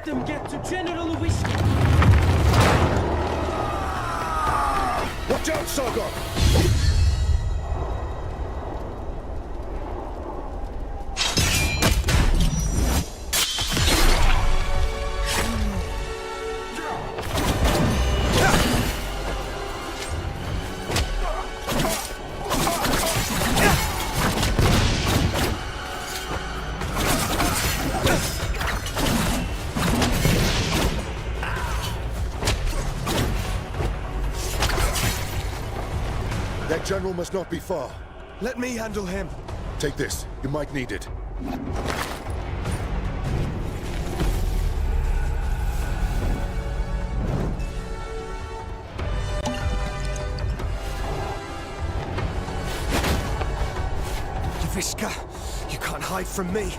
let them get to General Whiskey. Watch out, Sargon! That general must not be far. Let me handle him. Take this. You might need it. Vishka, you can't hide from me.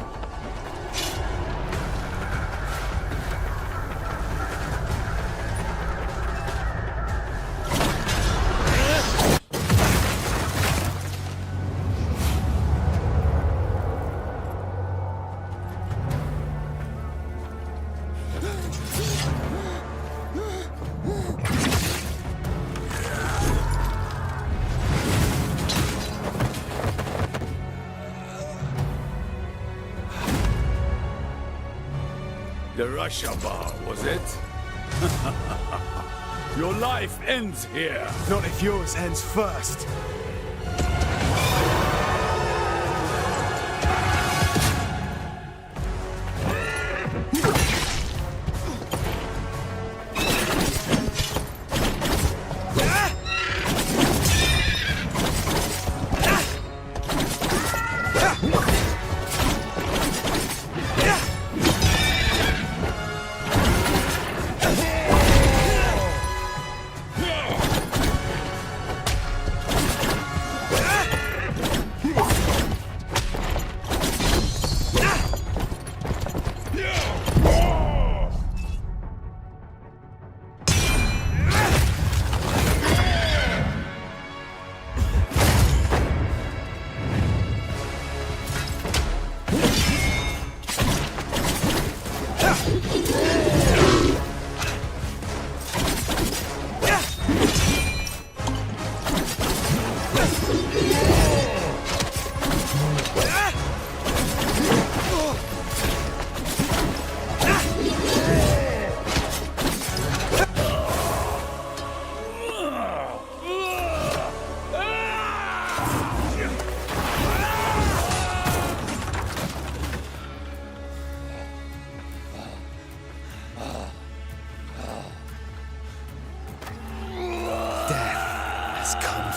The Russia bar, was it? Your life ends here. Not if yours ends first.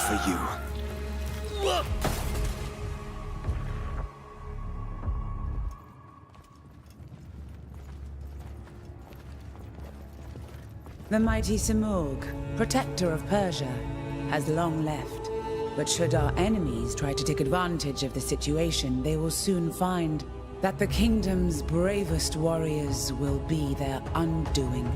For you. The mighty Simurgh, protector of Persia, has long left. But should our enemies try to take advantage of the situation, they will soon find that the kingdom's bravest warriors will be their undoing.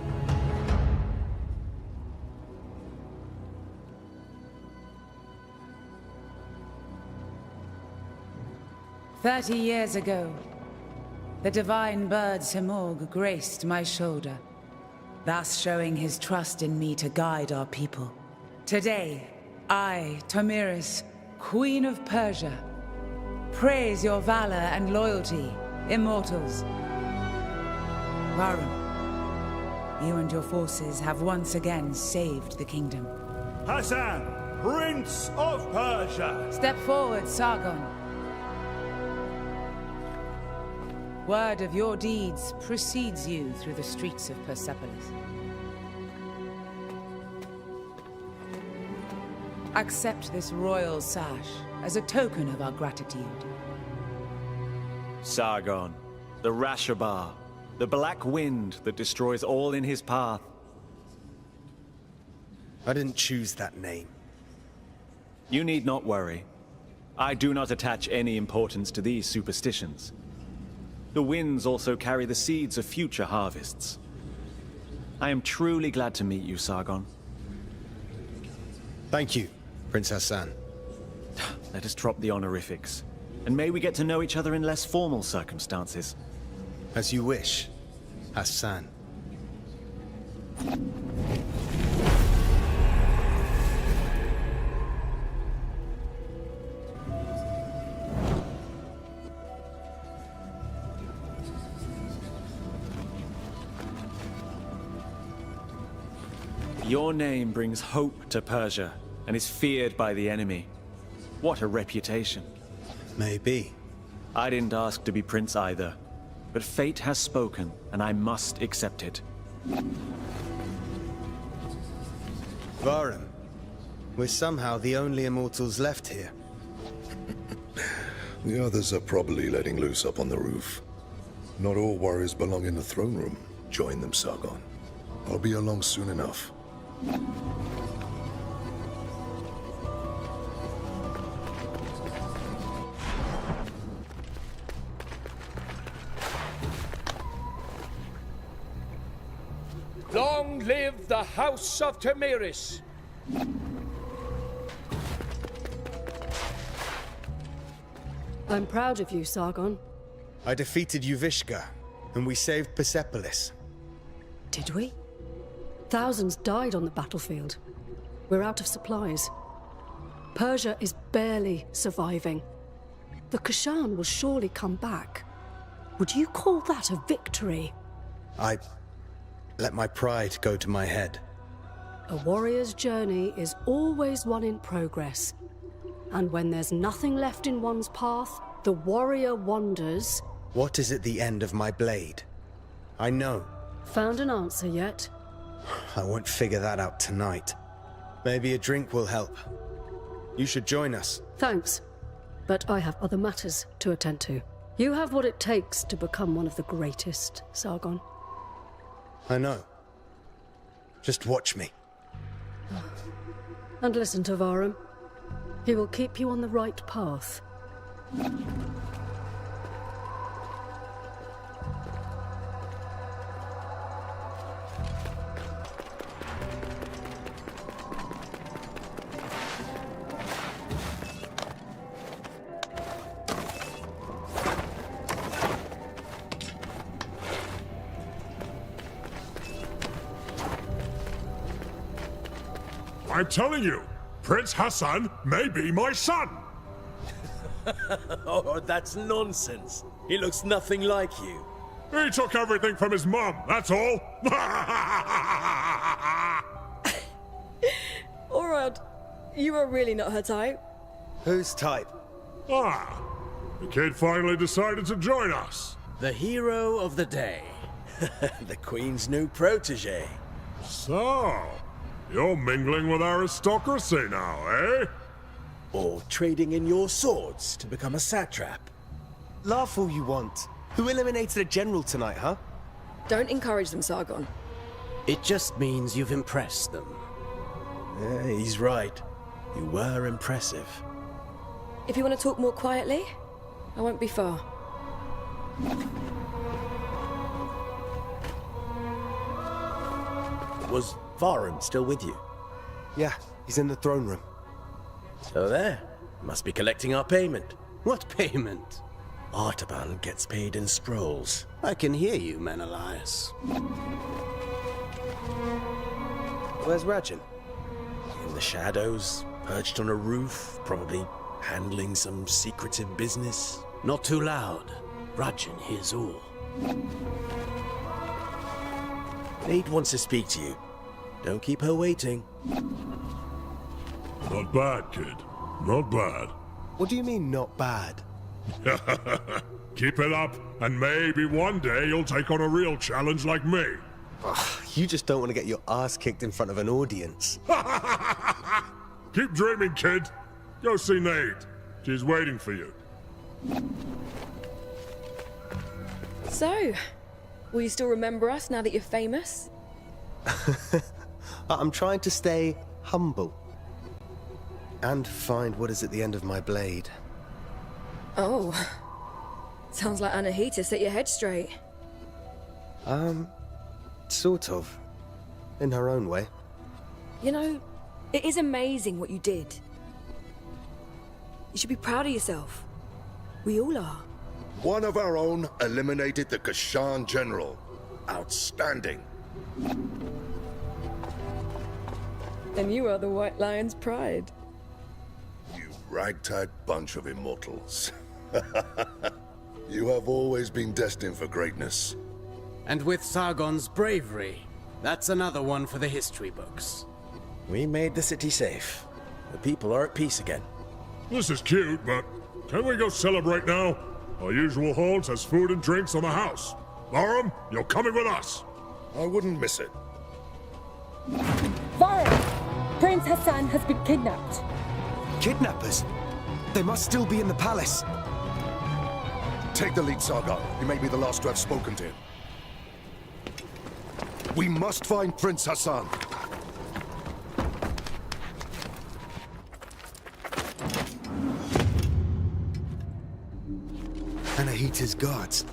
"30 years ago, the divine bird Simurgh graced my shoulder, thus showing his trust in me to guide our people. Today, I, Tomiris, Queen of Persia, praise your valor and loyalty, immortals. Varun, you and your forces have once again saved the kingdom. Hassan, Prince of Persia! Step forward, Sargon. Word of your deeds precedes you through the streets of Persepolis. Accept this royal sash as a token of our gratitude. Sargon, the Rashabar, the black wind that destroys all in his path. I didn't choose that name. You need not worry. I do not attach any importance to these superstitions. The winds also carry the seeds of future harvests. I am truly glad to meet you, Sargon. Thank you, Prince Hassan. Let us drop the honorifics, and may we get to know each other in less formal circumstances. As you wish. Hassan. Your name brings hope to Persia and is feared by the enemy. What a reputation. Maybe. I didn't ask to be prince either, but fate has spoken and I must accept it. Varum, we're somehow the only immortals left here. The others are probably letting loose up on the roof. Not all warriors belong in the throne room. Join them, Sargon. I'll be along soon enough. Long live the House of Tamiris! I'm proud of you, Sargon. I defeated Yuvishka, and we saved Persepolis. Did we? Thousands died on the battlefield. We're out of supplies. Persia is barely surviving. The Kashan will surely come back. Would you call that a victory? I let my pride go to my head. A warrior's journey is always one in progress. And when there's nothing left in one's path, the warrior wanders. What is at the end of my blade? I know. Found an answer yet? I won't figure that out tonight. Maybe a drink will help. You should join us. Thanks. But I have other matters to attend to. You have what it takes to become one of the greatest, Sargon. I know. Just watch me. And listen to Varum. He will keep you on the right path. I'm telling you, Prince Hassan may be my son! Oh, that's nonsense. He looks nothing like you. He took everything from his mum, that's all! Alright, you are really not her type. Whose type? Ah, the kid finally decided to join us. The hero of the day. The Queen's new protege. So, you're mingling with aristocracy now, eh? Or trading in your swords to become a satrap. Laugh all you want. Who eliminated a general tonight, huh? Don't encourage them, Sargon. It just means you've impressed them. Yeah, he's right. You were impressive. If you want to talk more quietly, I won't be far. Was Varum still with you? Yeah, he's in the throne room. So there. Must be collecting our payment. What payment? Artaban gets paid in scrolls. I can hear you, Menelaus. Where's Rajin? In the shadows, perched on a roof, probably handling some secretive business. Not too loud. Rajin hears all. Nate wants to speak to you. Don't keep her waiting. Not bad, kid. Not bad. What do you mean, not bad? Keep it up, and maybe one day you'll take on a real challenge like me. You just don't want to get your ass kicked in front of an audience. Keep dreaming, kid. Go see Nate. She's waiting for you. So, will you still remember us now that you're famous? I'm trying to stay humble. And find what is at the end of my blade. Oh. Sounds like Anahita set your head straight. Sort of. In her own way. You know, it is amazing what you did. You should be proud of yourself. We all are. One of our own eliminated the Kashan general. Outstanding. And you are the White Lion's pride. You ragtag bunch of immortals. You have always been destined for greatness. And with Sargon's bravery, that's another one for the history books. We made the city safe. The people are at peace again. This is cute, but can we go celebrate now? Our usual halt has food and drinks on the house. Laram, you're coming with us. I wouldn't miss it. Varro! Prince Hassan has been kidnapped. Kidnappers? They must still be in the palace. Take the lead, Sargon. You may be the last to have spoken to him. We must find Prince Hassan. Anahita's guards.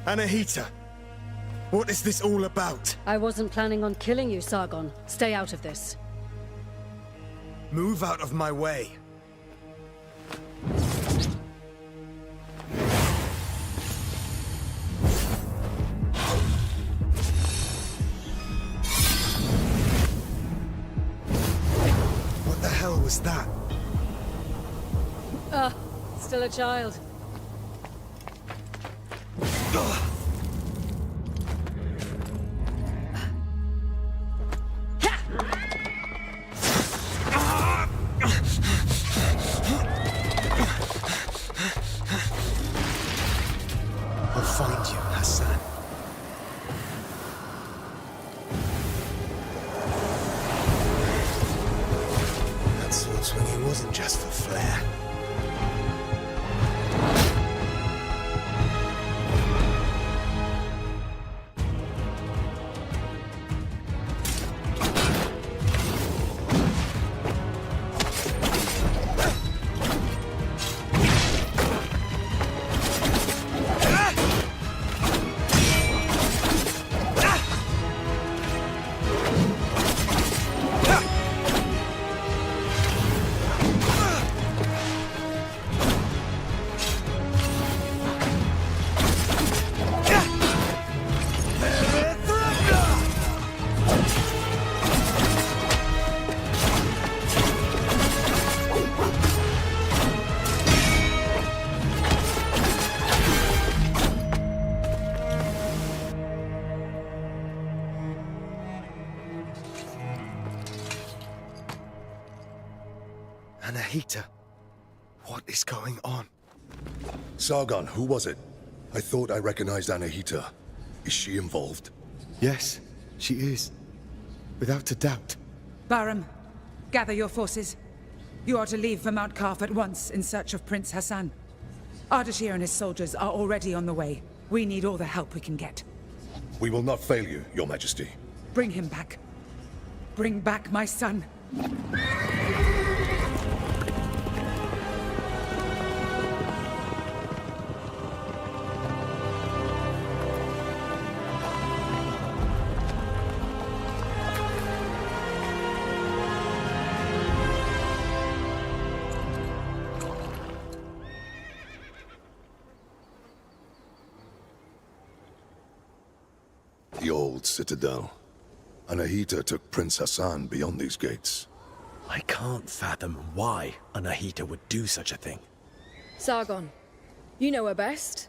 Anahita! What is this all about? I wasn't planning on killing you, Sargon. Stay out of this. Move out of my way. What the hell was that? Still a child. I'll find you, Hassan. That sword swinging wasn't just for flair. Anahita. What is going on? Sargon, who was it? I thought I recognized Anahita. Is she involved? Yes, she is. Without a doubt. Bahram, gather your forces. You are to leave for Mount Kaf at once in search of Prince Hassan. Ardashir and his soldiers are already on the way. We need all the help we can get. We will not fail you, Your Majesty. Bring him back. Bring back my son. The old citadel. Anahita took Prince Hassan beyond these gates. I can't fathom why Anahita would do such a thing. Sargon, you know her best.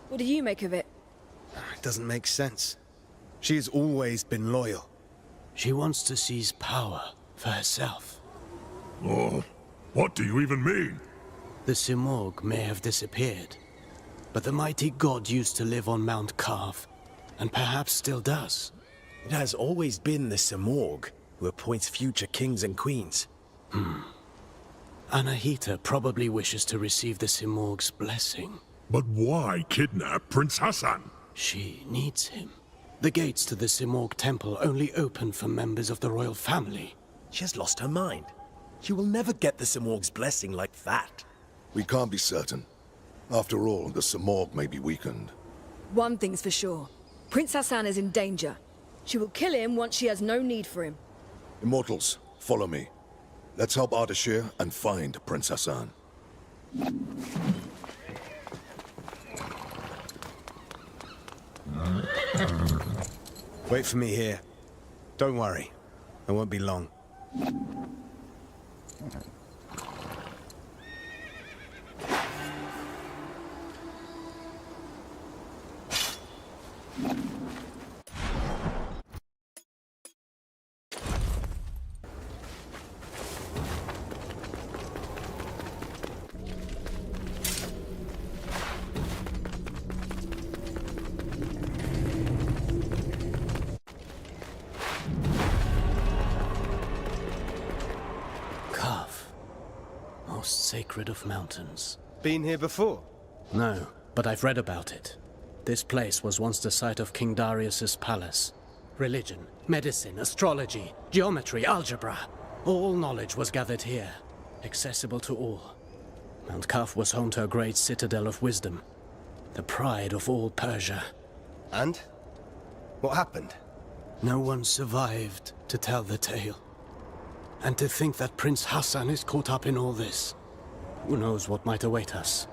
What do you make of it? It doesn't make sense. She has always been loyal. She wants to seize power for herself. Oh, what do you even mean? The Simorg may have disappeared, but the mighty god used to live on Mount Kaf, and perhaps still does. It has always been the Simorg who appoints future kings and queens. Anahita probably wishes to receive the Simorg's blessing. But why kidnap Prince Hassan? She needs him. The gates to the Simorg temple only open for members of the royal family. She has lost her mind. She will never get the Simorg's blessing like that. We can't be certain. After all, the Simorg may be weakened. One thing's for sure. Prince Hassan is in danger. She will kill him once she has no need for him. Immortals, follow me. Let's help Ardashir and find Prince Hassan. Wait for me here. Don't worry. I won't be long. Most sacred of mountains. Been here before? No, but I've read about it. This place was once the site of King Darius's palace. Religion, medicine, astrology, geometry, algebra. All knowledge was gathered here, accessible to all. Mount Kaf was home to a great citadel of wisdom, the pride of all Persia. And? What happened? No one survived to tell the tale. And to think that Prince Hassan is caught up in all this. Who knows what might await us?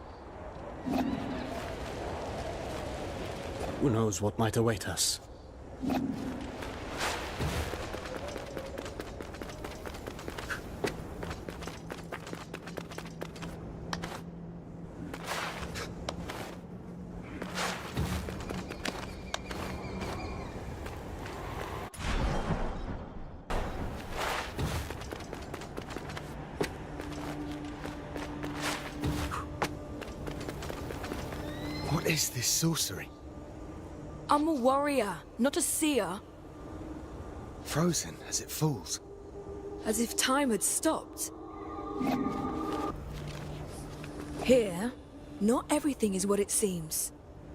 Who knows what might await us? What is this sorcery? I'm a warrior, not a seer. Frozen as it falls. As if time had stopped. Here, not everything is what it seems.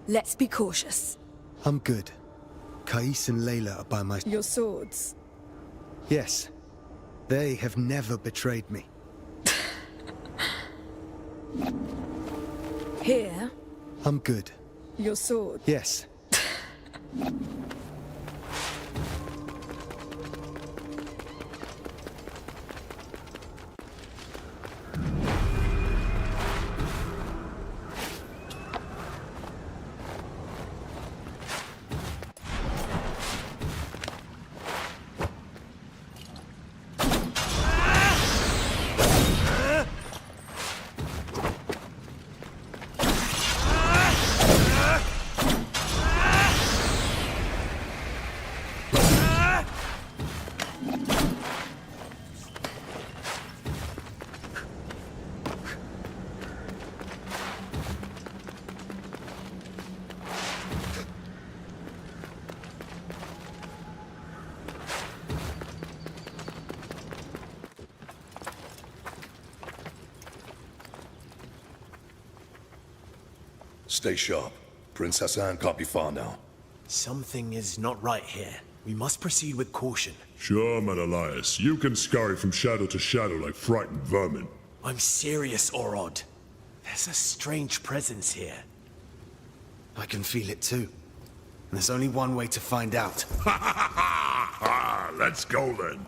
Let's be cautious. I'm good. Kais and Layla are by my... Your swords. Yes. They have never betrayed me. Here, I'm good. your sword. Yes. Stay sharp. Prince Hassan can't be far now. Something is not right here. We must proceed with caution. Sure, Menelaus. You can scurry from shadow to shadow like frightened vermin. I'm serious, Orod. There's a strange presence here. I can feel it too. And there's only one way to find out. Let's go then.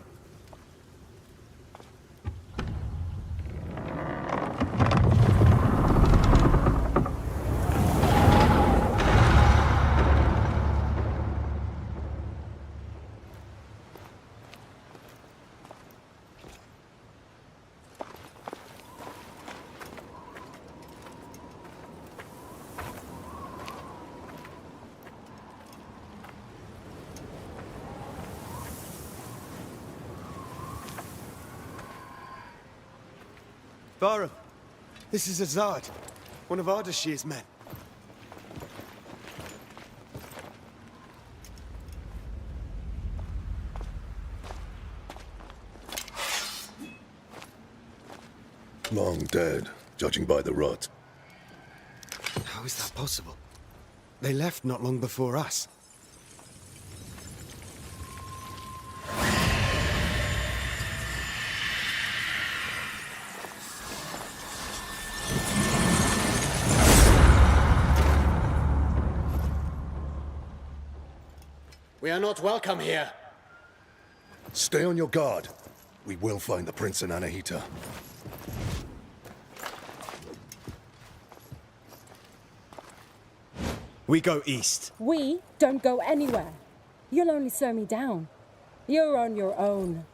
Barum, this is Azad, one of Ardashir's men. Long dead, judging by the rot. How is that possible? They left not long before us. We are not welcome here. Stay on your guard. We will find the Prince and Anahita. We go east. We don't go anywhere. You'll only slow me down. You're on your own.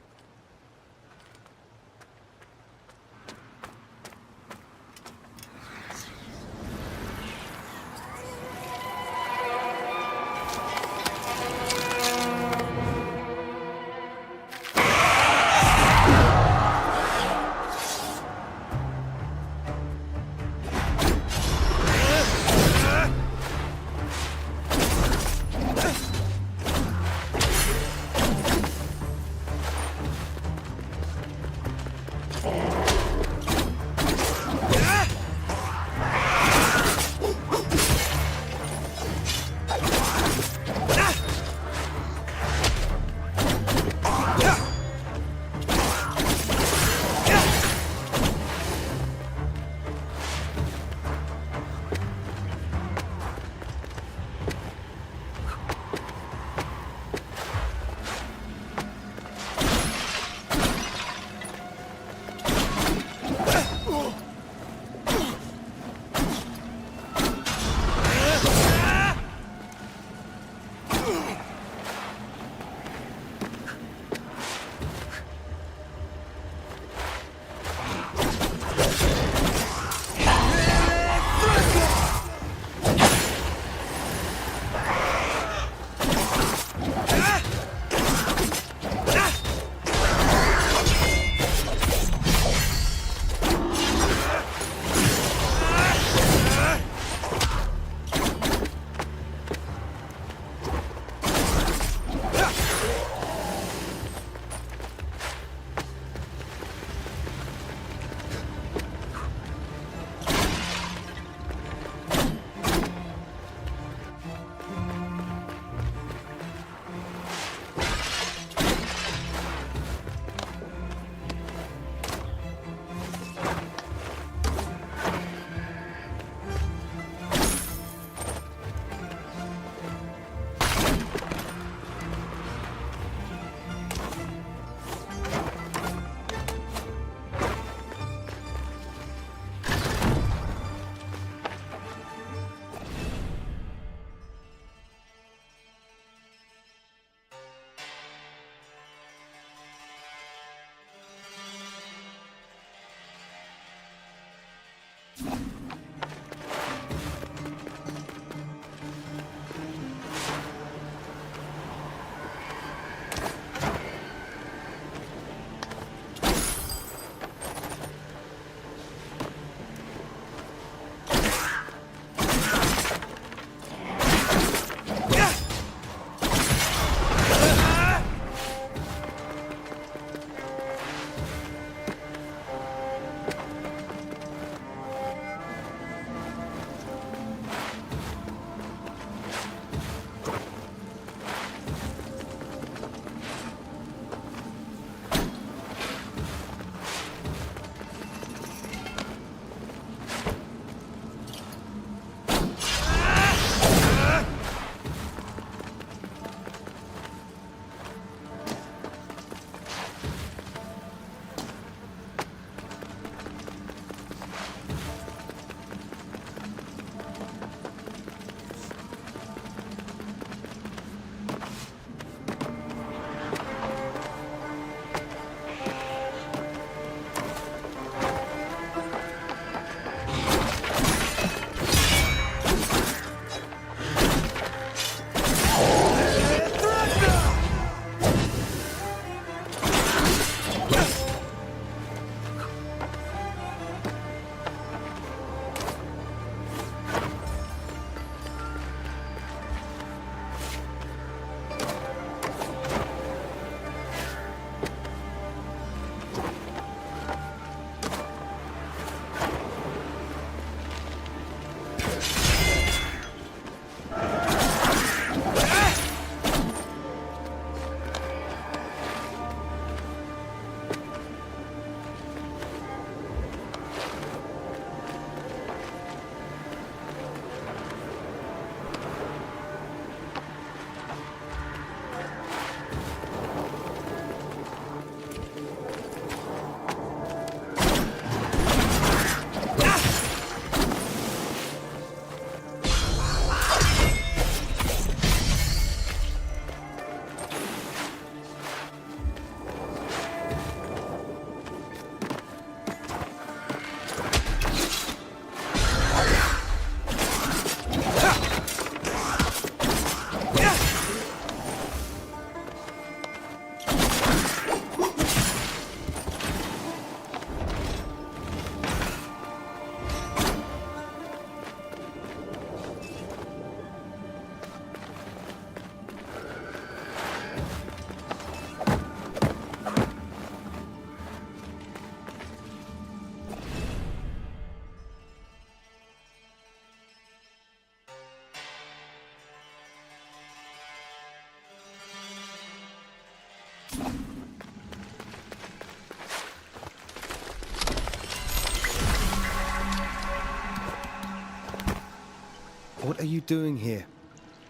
What are you doing here?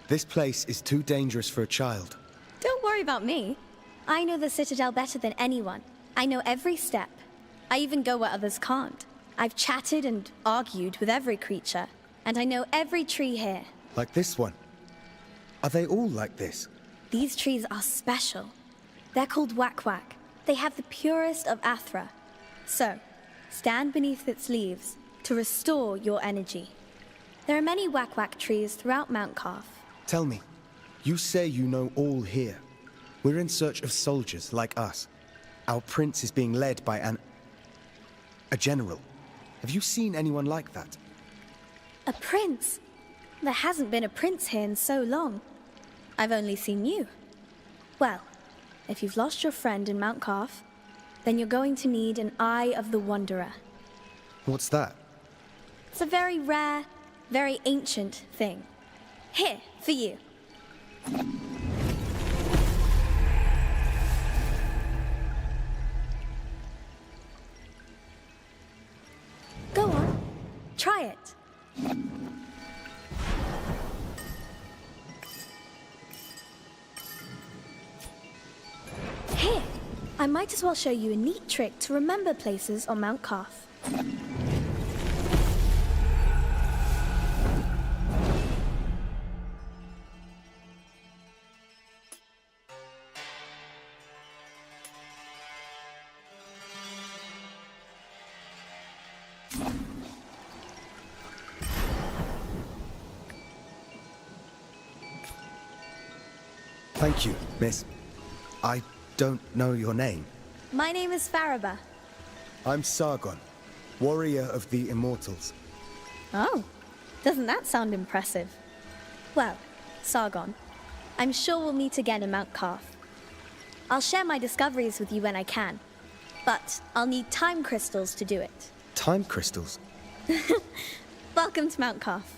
This place is too dangerous for a child. Don't worry about me. I know the Citadel better than anyone. I know every step. I even go where others can't. I've chatted and argued with every creature, and I know every tree here. Like this one? Are they all like this? These trees are special. They're called Wak-Wak. They have the purest of Athra. So, stand beneath its leaves to restore your energy. There are many Wak-Wak trees throughout Mount Calf. Tell me, you say you know all here. We're in search of soldiers like us. Our prince is being led by a general. Have you seen anyone like that? A prince? There hasn't been a prince here in so long. I've only seen you. Well, if you've lost your friend in Mount Calf, then you're going to need an Eye of the Wanderer. What's that? It's a very rare, very ancient thing. Here, for you. Go on, try it. Here, I might as well show you a neat trick to remember places on Mount Calf. Thank you, miss. I don't know your name. My name is Faraba. I'm Sargon, warrior of the Immortals. Oh, doesn't that sound impressive? Well, Sargon, I'm sure we'll meet again in Mount Calf. I'll share my discoveries with you when I can, but I'll need time crystals to do it. Time crystals? Welcome to Mount Calf.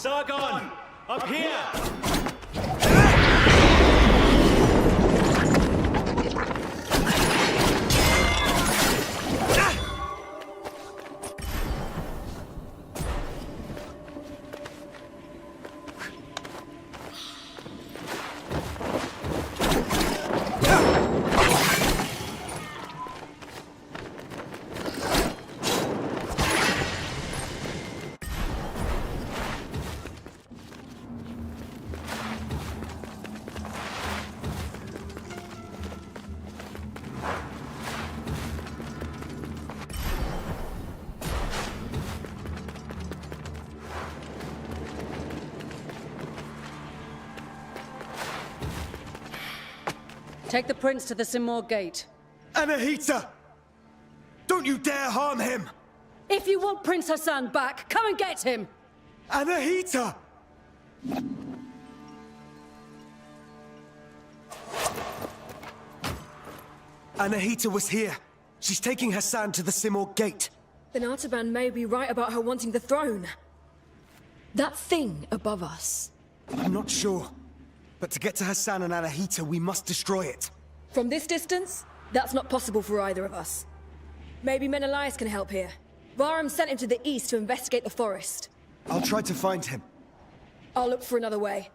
Sargon! Up here! Take the prince to the Simor gate. Anahita! Don't you dare harm him! If you want Prince Hassan back, come and get him! Anahita! Anahita was here. She's taking Hassan to the Simor gate. Then Artaban may be right about her wanting the throne. That thing above us. I'm not sure. But to get to Hassan and Anahita, we must destroy it. From this distance, that's not possible for either of us. Maybe Menelaus can help here. Varum sent him to the east to investigate the forest. I'll try to find him. I'll look for another way.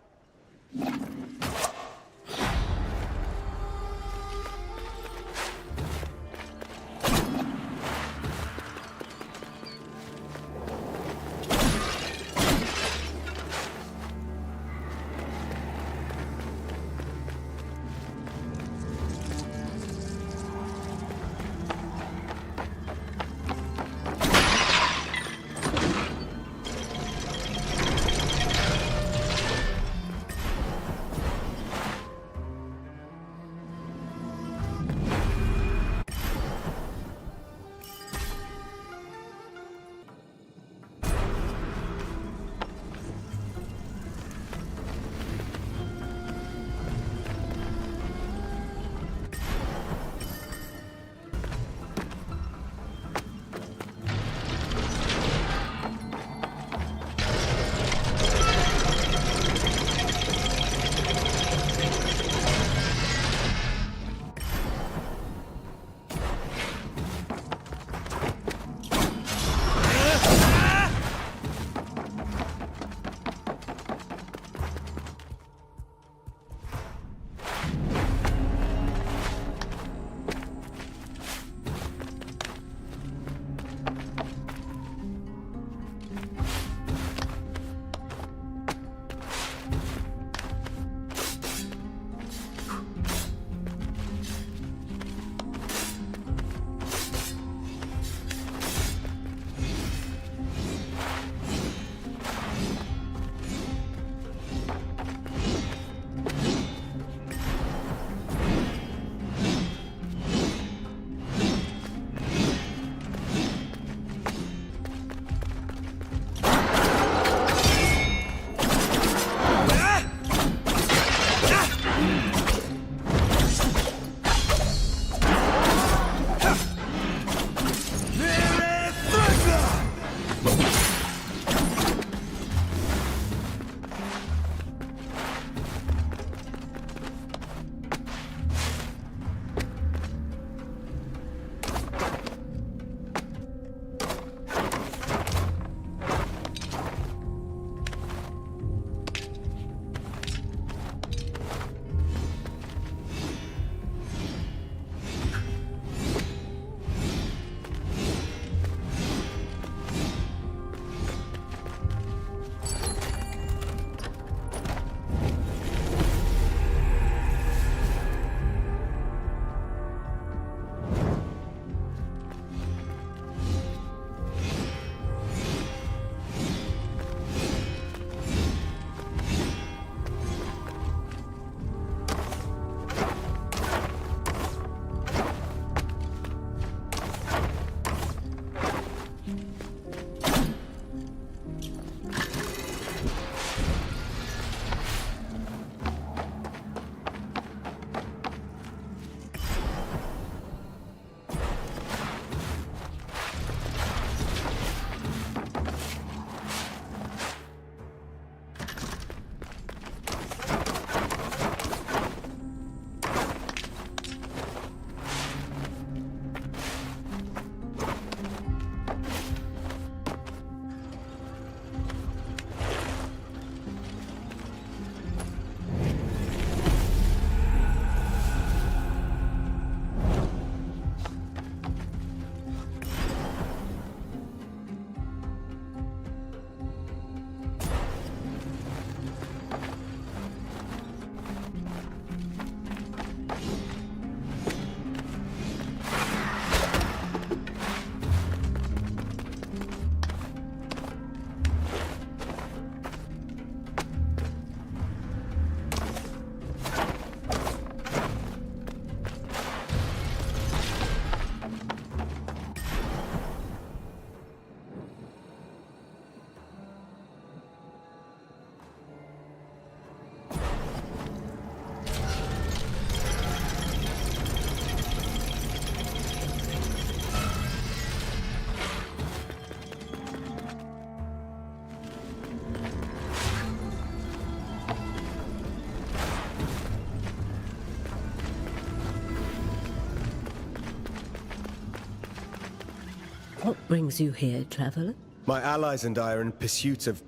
brings you here, traveler? My allies and I are in pursuit of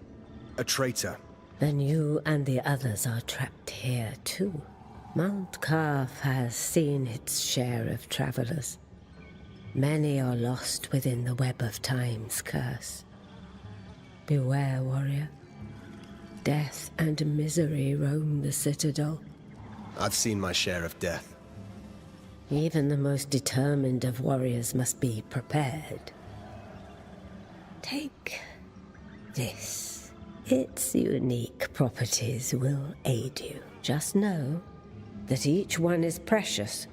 a traitor. Then you and the others are trapped here too. Mount Carf has seen its share of travelers. Many are lost within the web of time's curse. Beware, warrior. Death and misery roam the citadel. I've seen my share of death. Even the most determined of warriors must be prepared. Take this. Its unique properties will aid you. Just know that each one is precious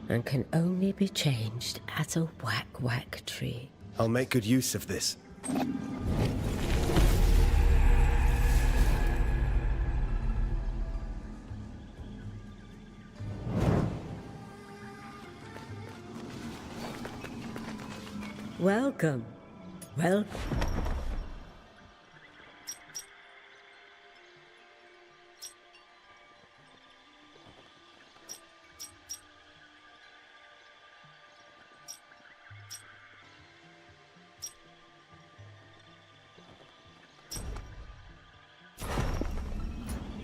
and can only be changed at a whack-whack tree. I'll make good use of this. Welcome. Well.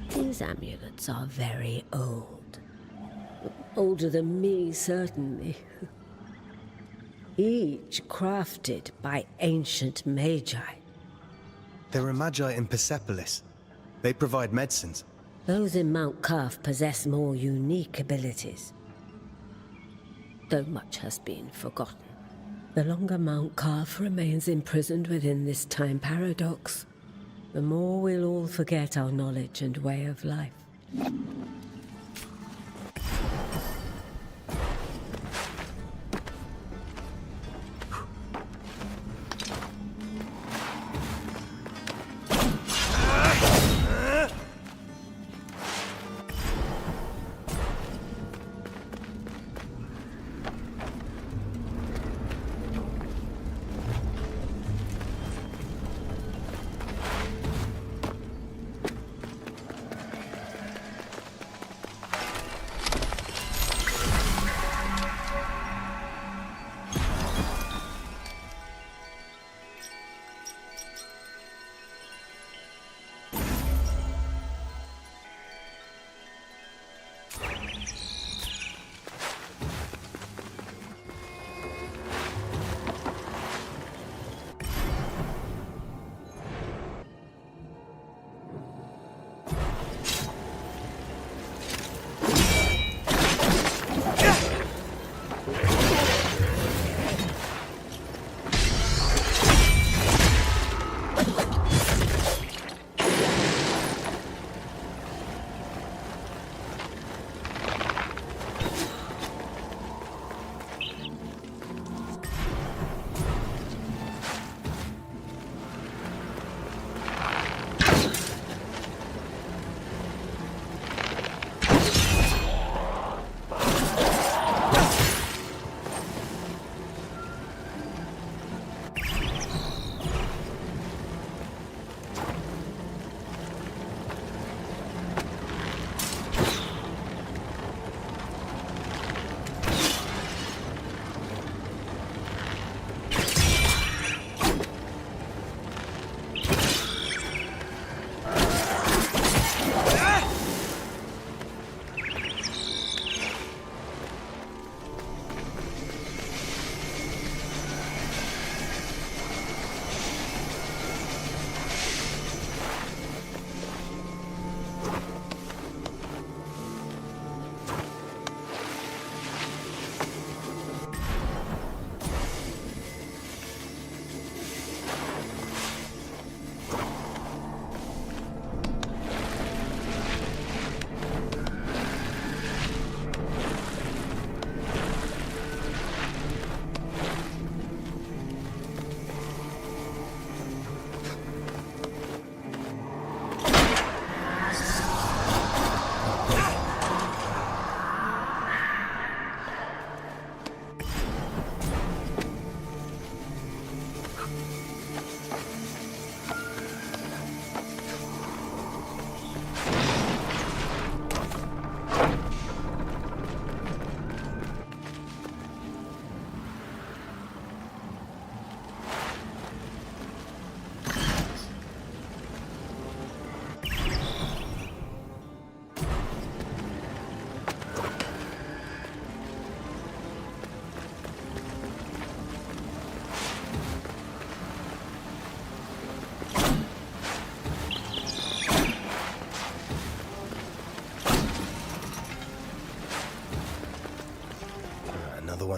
These amulets are very old. Older than me, certainly. Each crafted by ancient magi. There are magi in Persepolis. They provide medicines. Those in Mount Carf possess more unique abilities. Though much has been forgotten. The longer Mount Carf remains imprisoned within this time paradox, the more we'll all forget our knowledge and way of life.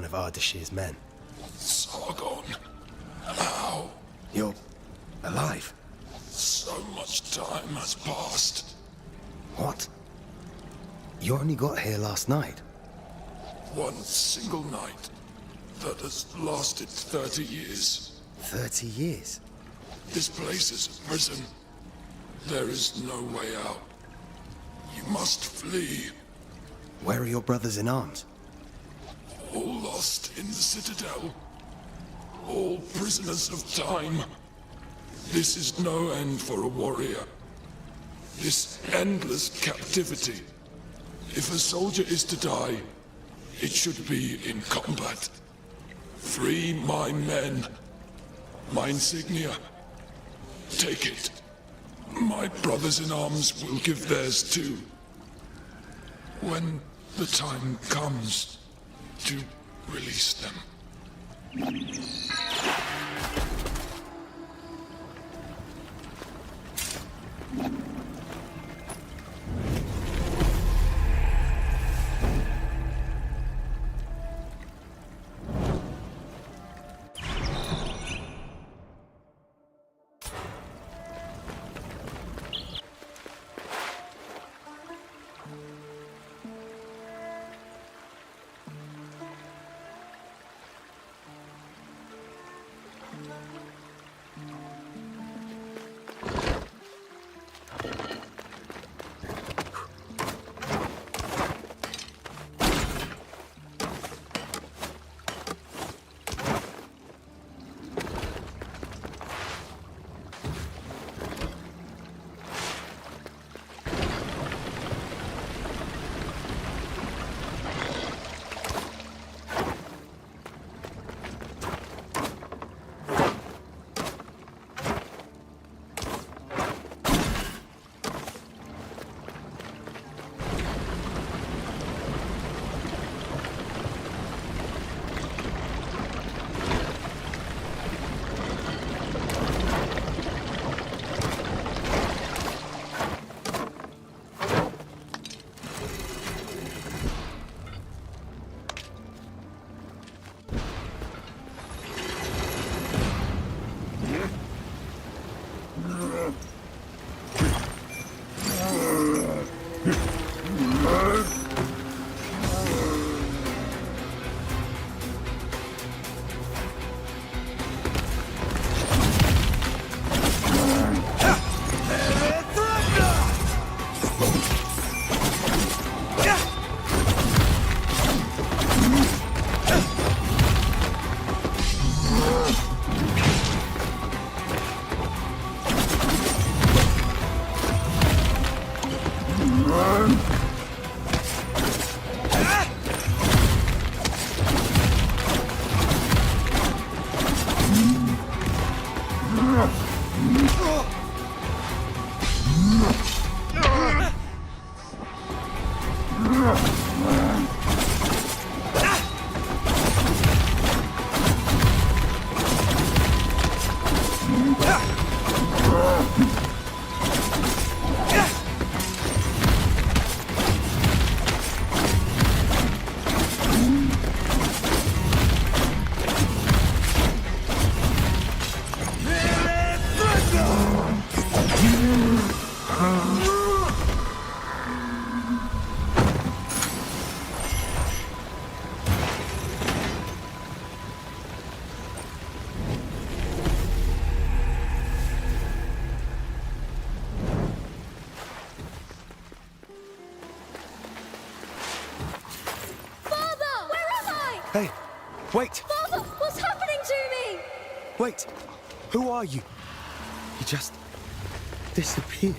one of Ardashir's men. Sargon. How? You're alive. So much time has passed. What? You only got here last night. One single night that has lasted 30 years. 30 years? This place is a prison. There is no way out. You must flee. Where are your brothers in arms? All lost in the Citadel. All prisoners of time. This is no end for a warrior. This endless captivity. If a soldier is to die, it should be in combat. Free my men. My insignia. Take it. My brothers in arms will give theirs too. When the time comes to release them. Hey, wait! Father, what's happening to me? Wait! Who are you? You just disappeared.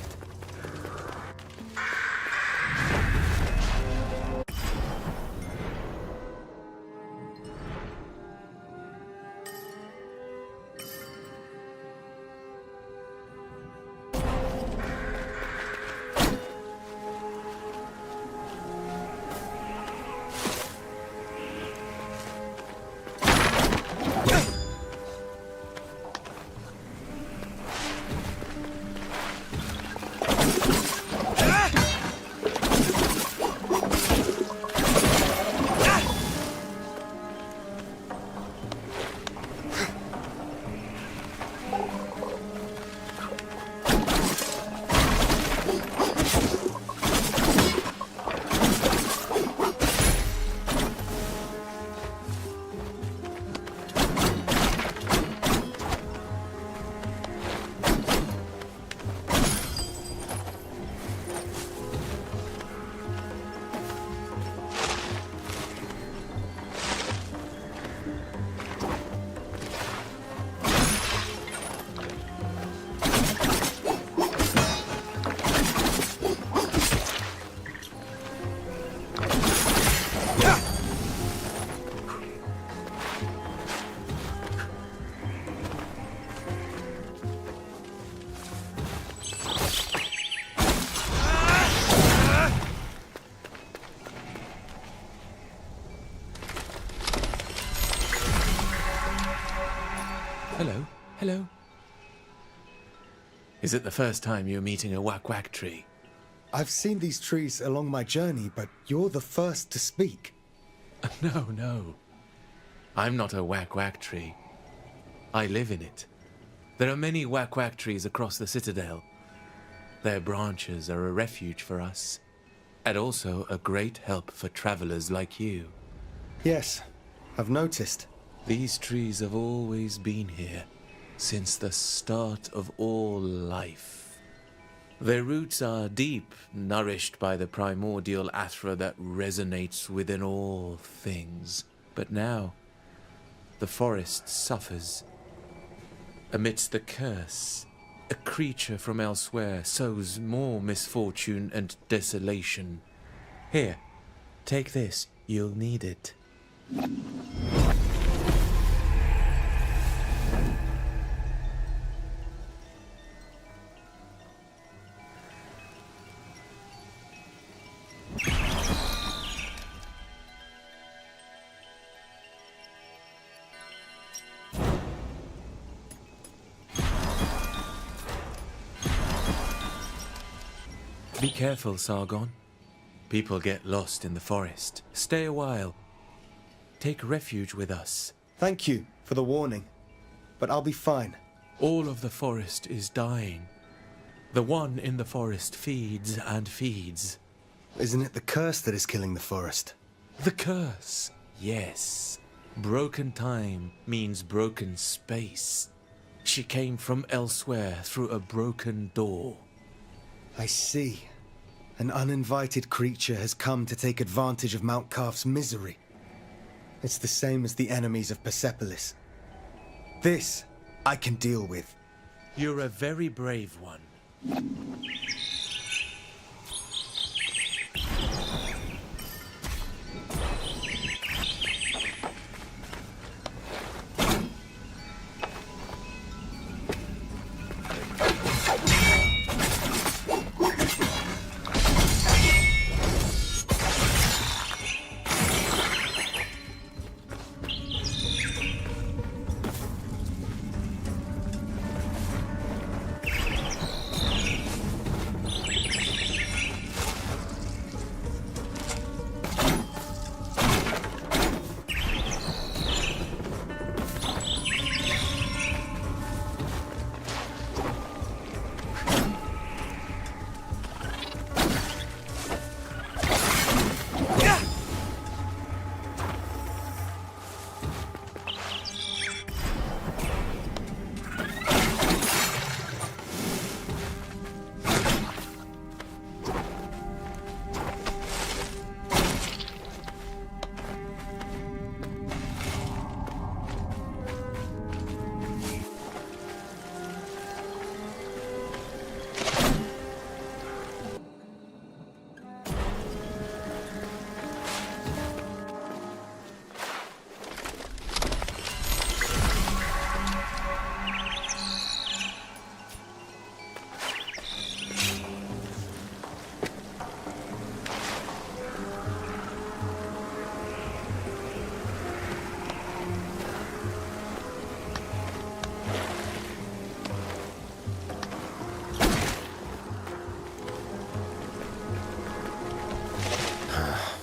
Hello, hello. Is it the first time you're meeting a whack-whack tree? I've seen these trees along my journey, but you're the first to speak. No, no. I'm not a whack-whack tree. I live in it. There are many whack-whack trees across the Citadel. Their branches are a refuge for us, and also a great help for travelers like you. Yes, I've noticed. These trees have always been here, since the start of all life. Their roots are deep, nourished by the primordial athra that resonates within all things. But now, the forest suffers. Amidst the curse, a creature from elsewhere sows more misfortune and desolation. Here, take this. You'll need it. Be careful, Sargon. People get lost in the forest. Stay a while. Take refuge with us. Thank you for the warning, but I'll be fine. All of the forest is dying. The one in the forest feeds and feeds. Isn't it the curse that is killing the forest? The curse, yes. Broken time means broken space. She came from elsewhere through a broken door. I see. An uninvited creature has come to take advantage of Mount Carf's misery. It's the same as the enemies of Persepolis. This I can deal with. You're a very brave one.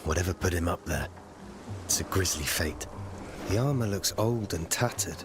Whatever put him up there, it's a grisly fate. The armor looks old and tattered.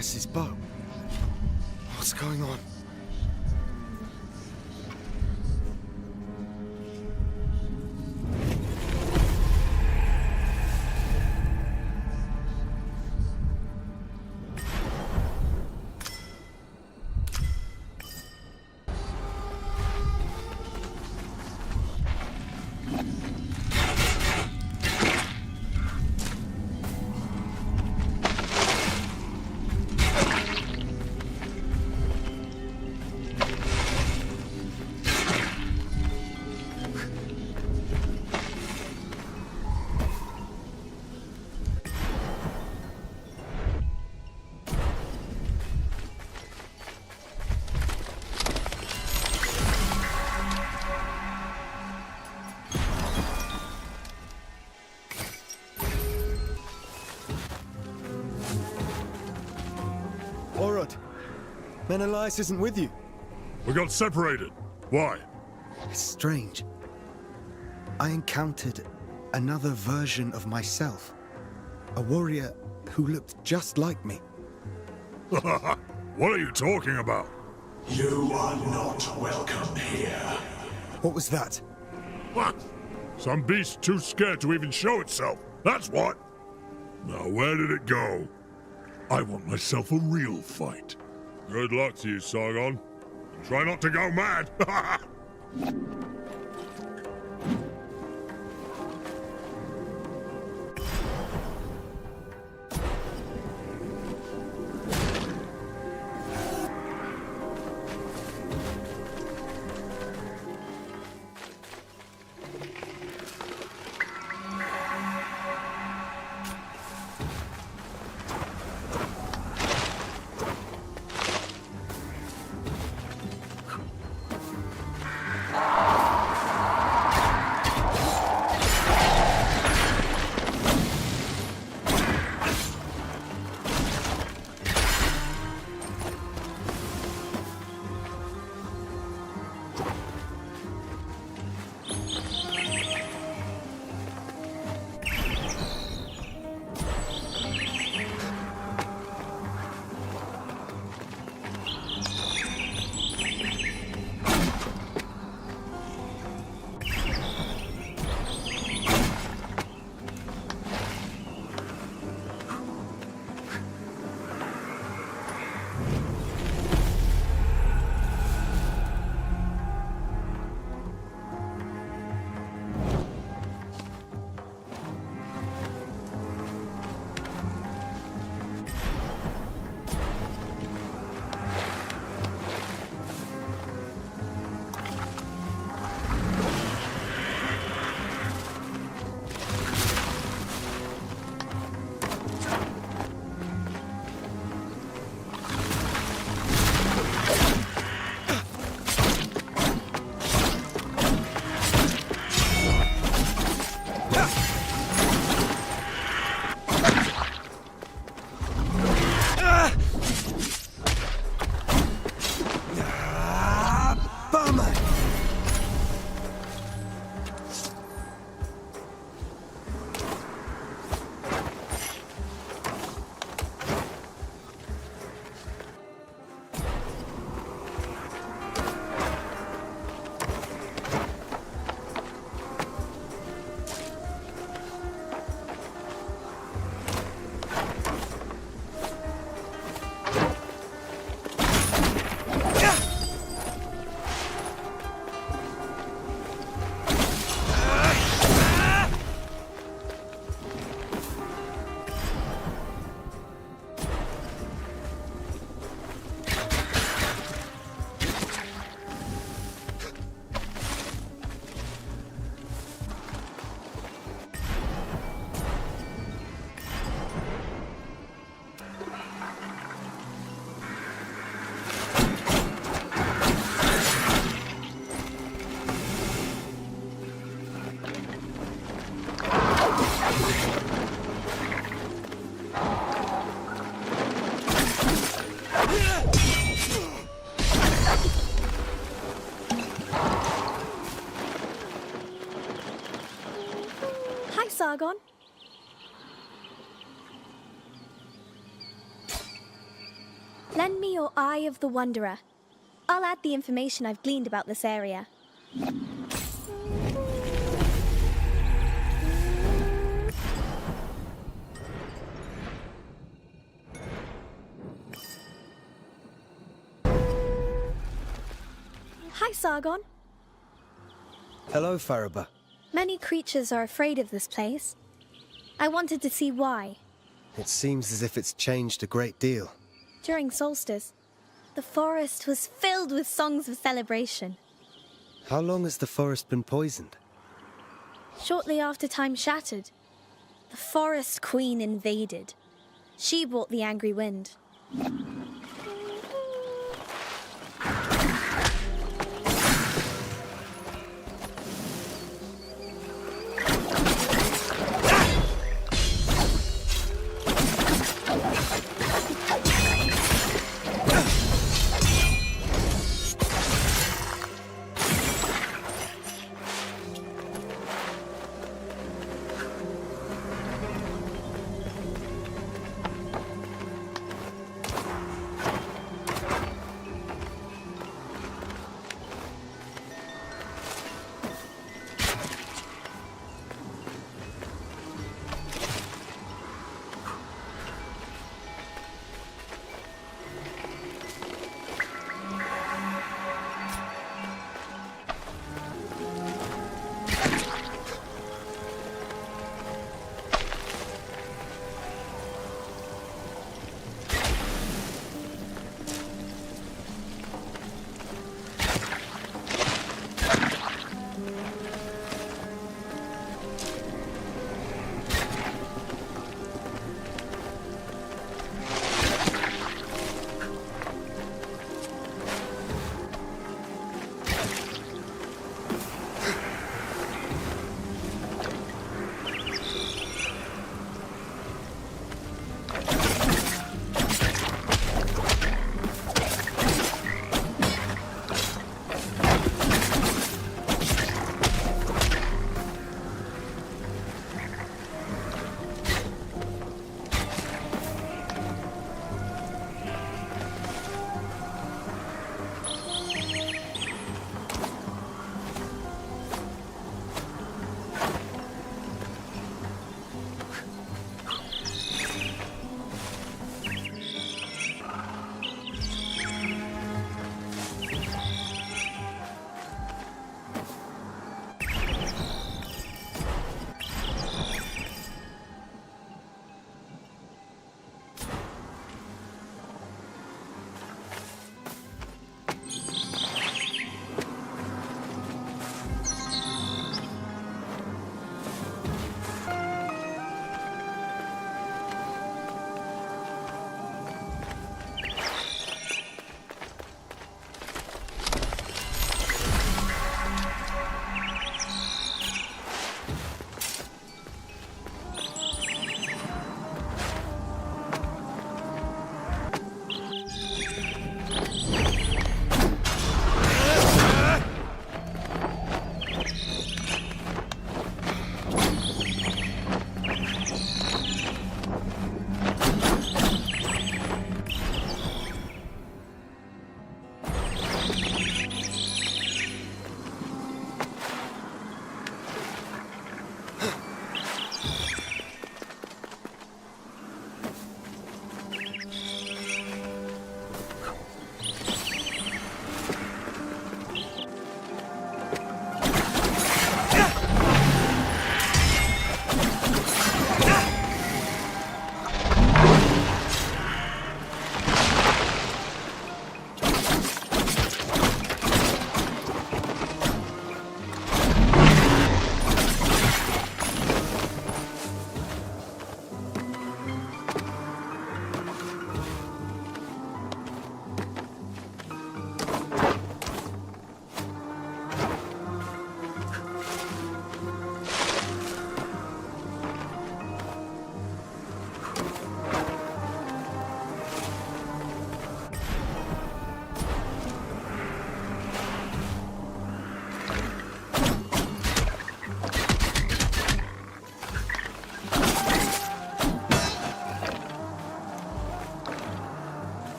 Menelaus' bow. What's going on? Orod, Menelaus isn't with you. We got separated. Why? It's strange. I encountered another version of myself. A warrior who looked just like me. What are you talking about? You are not welcome here. What was that? What? Some beast too scared to even show itself. That's what. Now where did it go? I want myself a real fight. Good luck to you, Sargon. Try not to go mad. Sargon? Lend me your Eye of the Wanderer. I'll add the information I've gleaned about this area. Hi, Sargon. Hello, Faraba. Many creatures are afraid of this place. I wanted to see why. It seems as if it's changed a great deal. During solstice, the forest was filled with songs of celebration. How long has the forest been poisoned? Shortly after time shattered, the forest queen invaded. She brought the angry wind.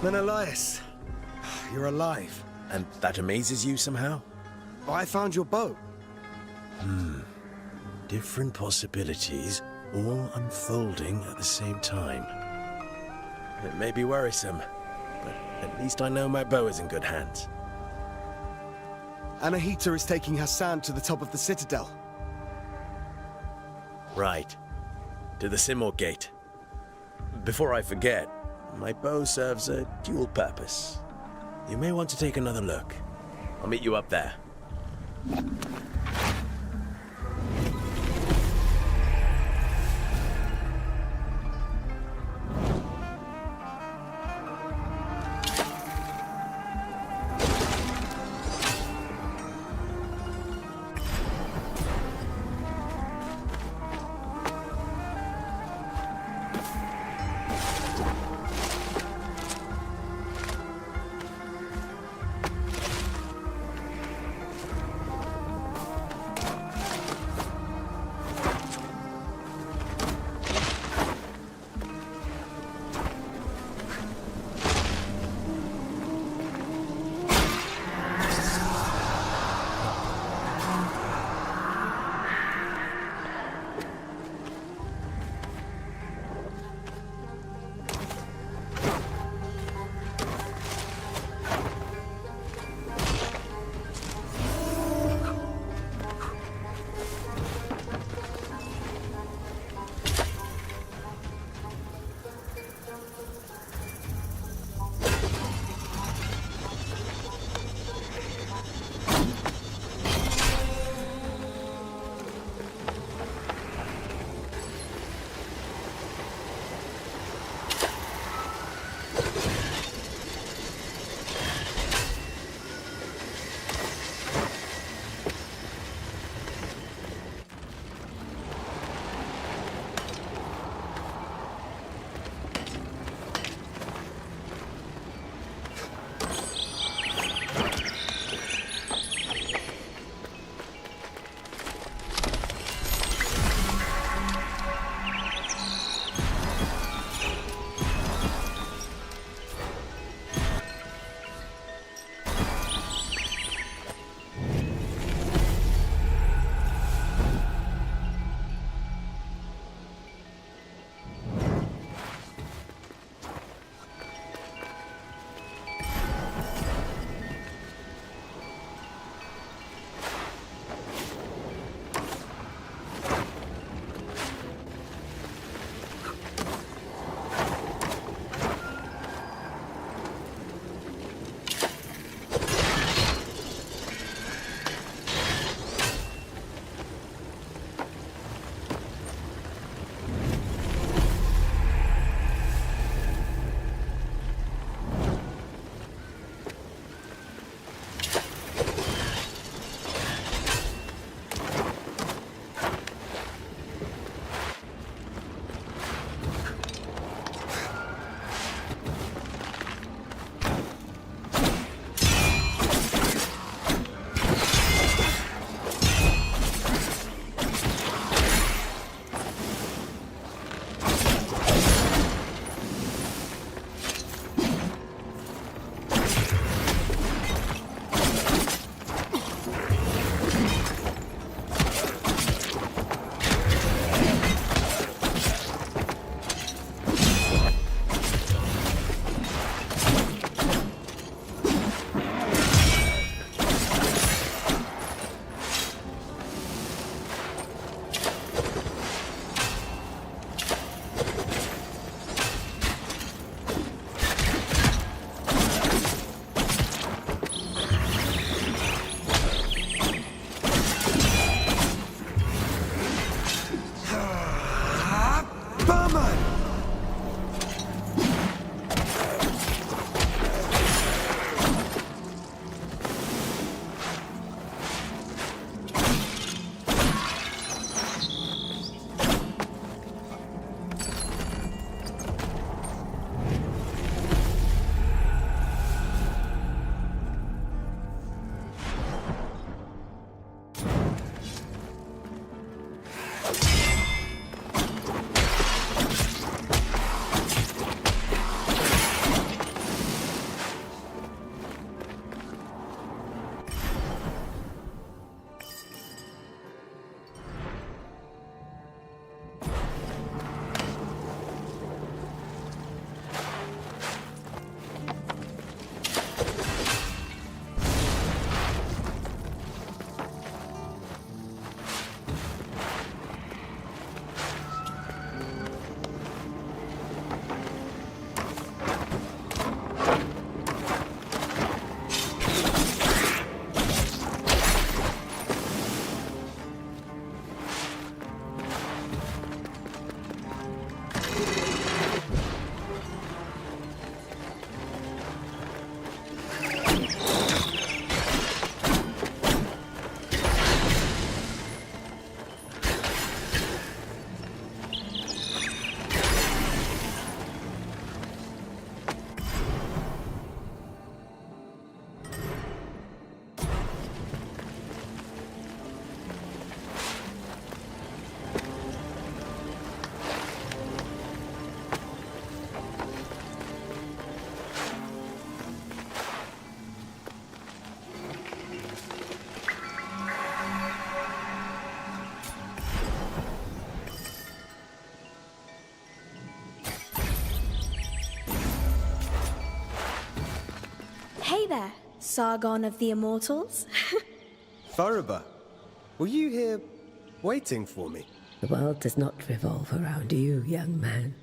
Menelaus, you're alive. And that amazes you somehow? I found your bow. Different possibilities, all unfolding at the same time. It may be worrisome, but at least I know my bow is in good hands. Anahita is taking Hassan to the top of the citadel. Right. To the Simor Gate. Before I forget, my bow serves a dual purpose. You may want to take another look. I'll meet you up there. Hey there, Sargon of the Immortals. Faruba, were you here waiting for me? The world does not revolve around you, young man.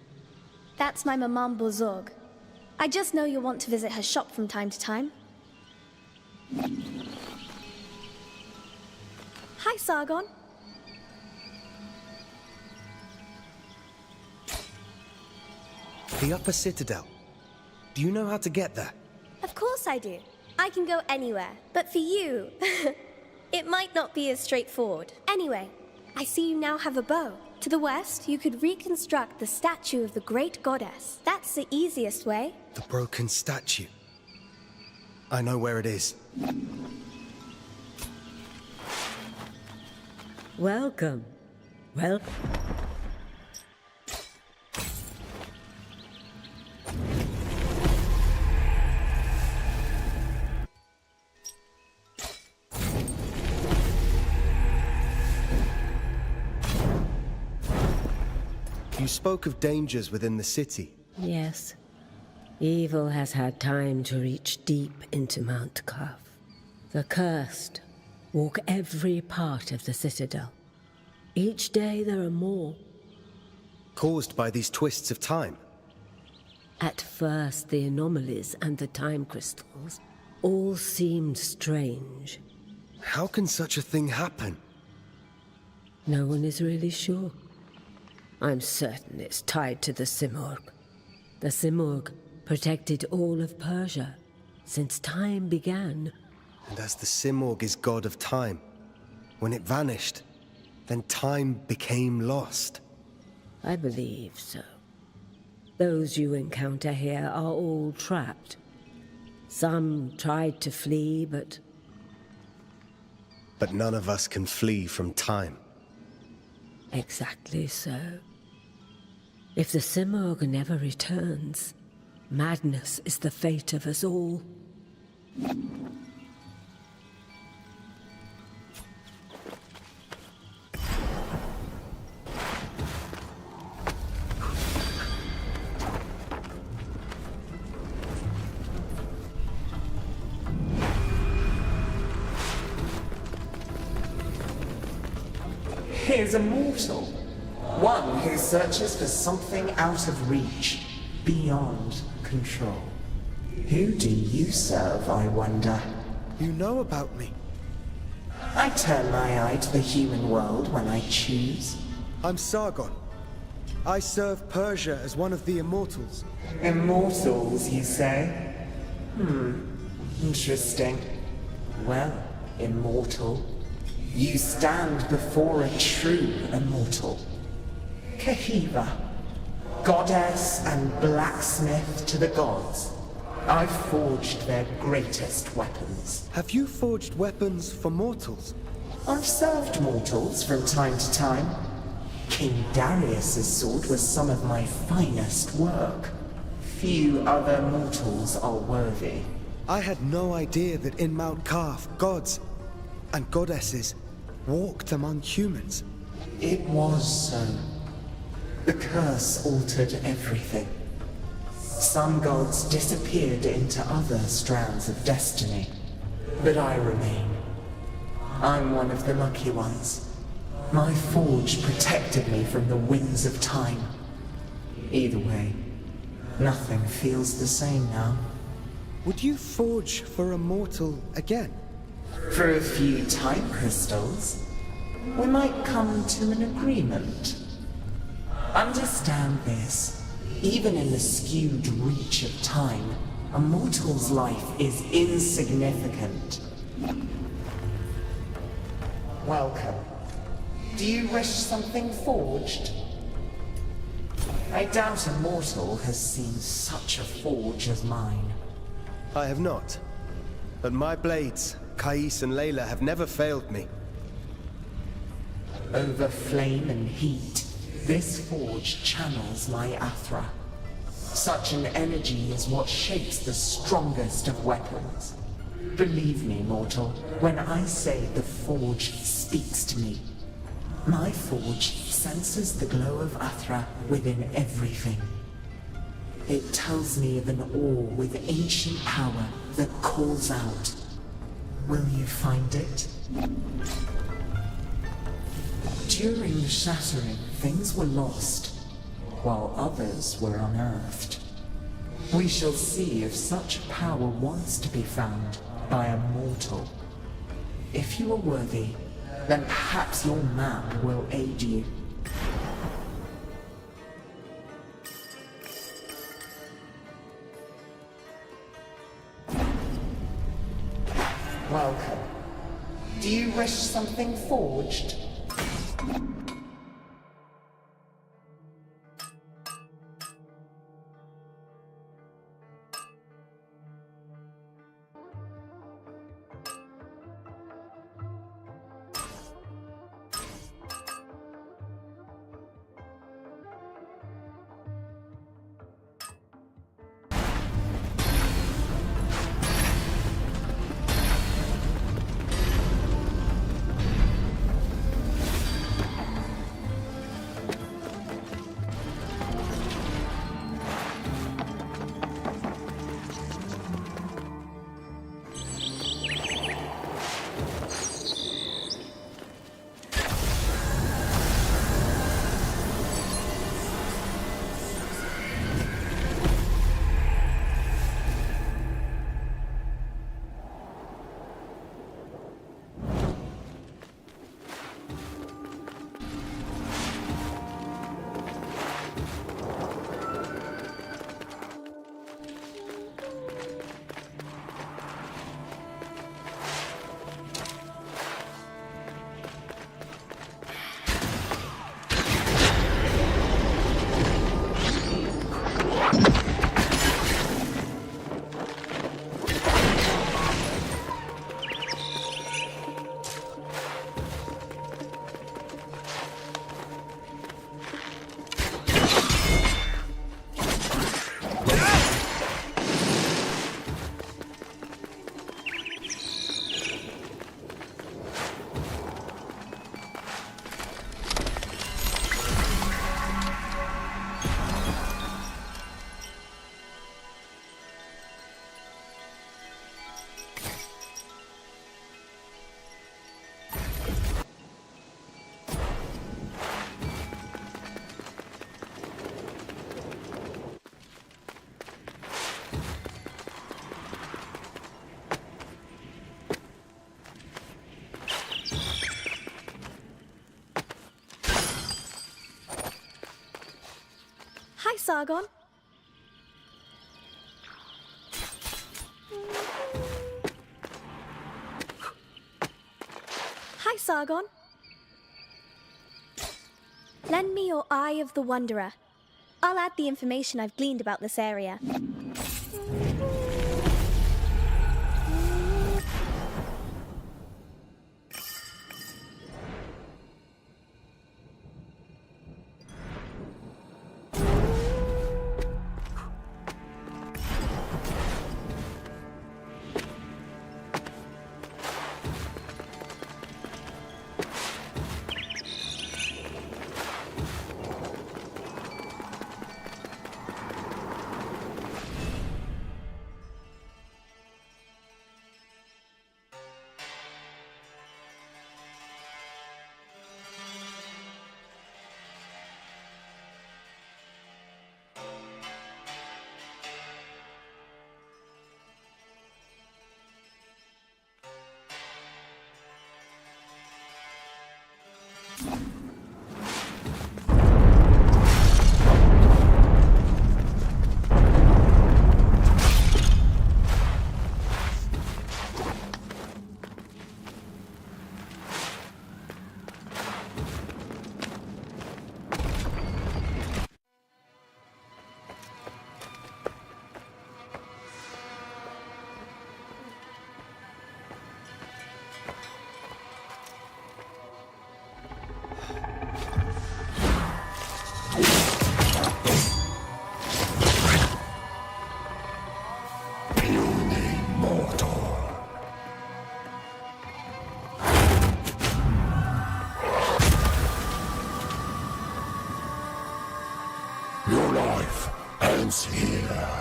That's my Maman Bozorg. I just know you'll want to visit her shop from time to time. Hi, Sargon. The Upper Citadel. Do you know how to get there? Of course I do. I can go anywhere. But for you, it might not be as straightforward. Anyway, I see you now have a bow. To the west, you could reconstruct the statue of the great goddess. That's the easiest way. The broken statue. I know where it is. Welcome. Welcome. You spoke of dangers within the city. Yes. Evil has had time to reach deep into Mount Kaf. The cursed walk every part of the citadel. Each day there are more. Caused by these twists of time. At first, the anomalies and the time crystals all seemed strange. How can such a thing happen? No one is really sure. I'm certain it's tied to the Simurgh. The Simurgh protected all of Persia since time began. And as the Simurgh is god of time, when it vanished, then time became lost. I believe so. Those you encounter here are all trapped. Some tried to flee, but none of us can flee from time. Exactly so. If the Simurgh never returns, madness is the fate of us all. He is a mortal. One who searches for something out of reach, beyond control. Who do you serve, I wonder? You know about me. I turn my eye to the human world when I choose. I'm Sargon. I serve Persia as one of the Immortals. Immortals, you say? Interesting. Well, immortal. You stand before a true immortal. Kahiva, goddess and blacksmith to the gods. I've forged their greatest weapons. Have you forged weapons for mortals? I've served mortals from time to time. King Darius's sword was some of my finest work. Few other mortals are worthy. I had no idea that in Mount Kaf, gods and goddesses walked among humans. It was so. The curse altered everything. Some gods disappeared into other strands of destiny, but I remain. I'm one of the lucky ones. My forge protected me from the winds of time. Either way, nothing feels the same now. Would you forge for a mortal again? For a few time crystals, we might come to an agreement. Understand this. Even in the skewed reach of time, a mortal's life is insignificant. Welcome. Do you wish something forged? I doubt a mortal has seen such a forge as mine. I have not. But my blades, Kais and Layla, have never failed me. Over flame and heat, this forge channels my Athra. Such an energy is what shapes the strongest of weapons. Believe me, mortal, when I say the forge speaks to me. My forge senses the glow of Athra within everything. It tells me of an ore with ancient power that calls out. Will you find it? During the shattering, things were lost, while others were unearthed. We shall see if such power wants to be found by a mortal. If you are worthy, then perhaps your map will aid you. Welcome. Do you wish something forged? Hi, Sargon. Hi, Sargon. Lend me your Eye of the Wanderer. I'll add the information I've gleaned about this area. Your life ends here.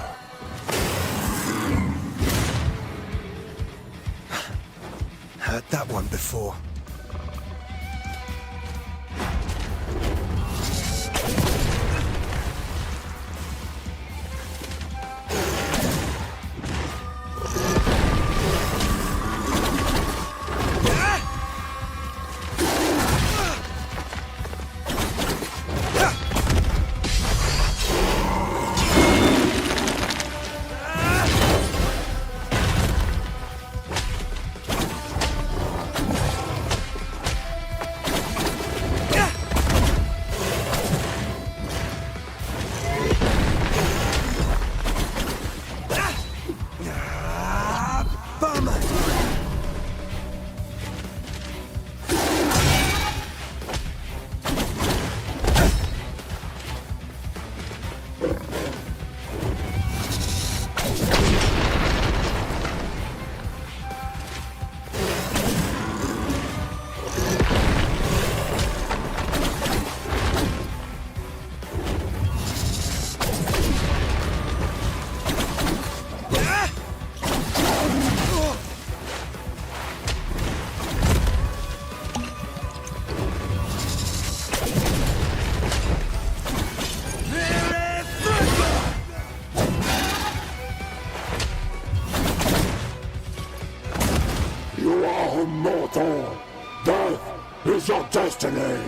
Heard that one before. You are immortal. Death is your destiny.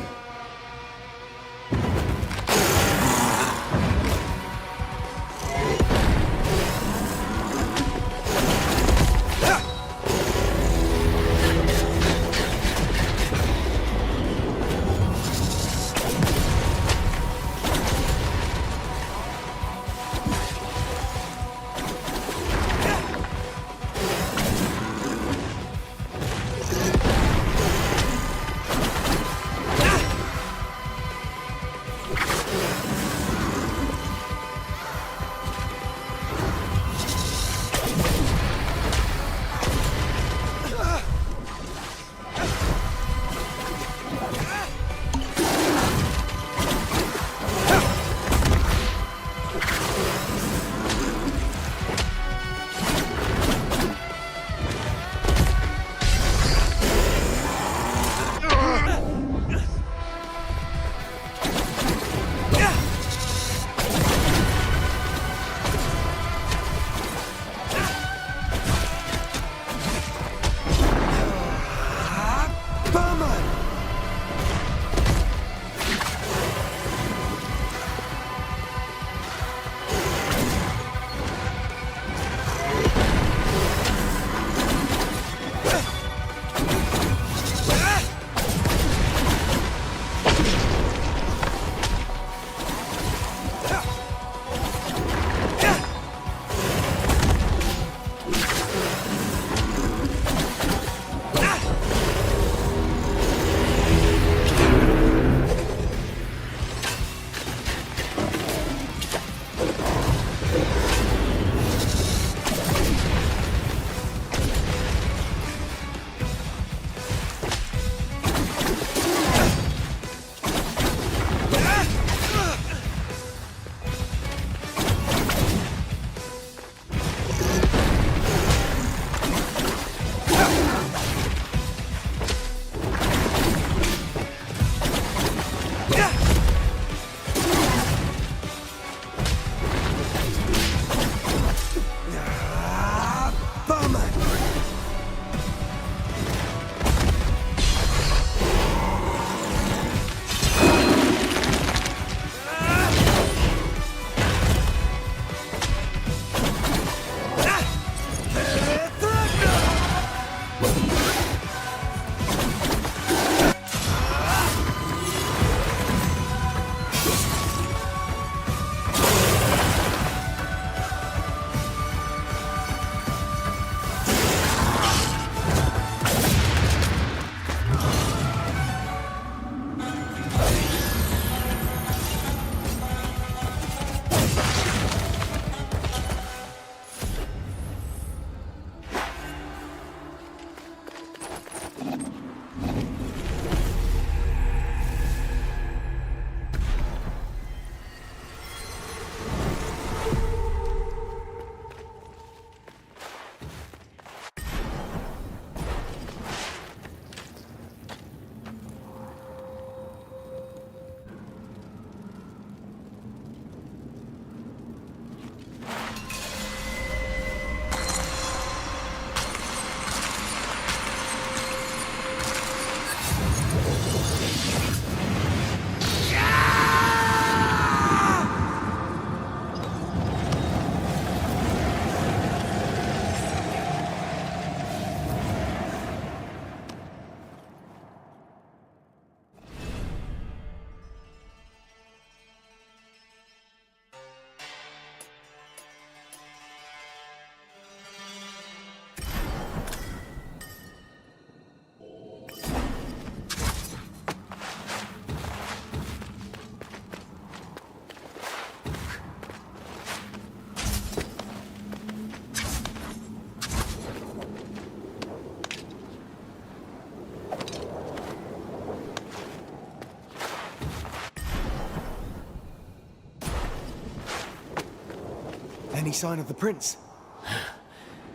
Any sign of the prince?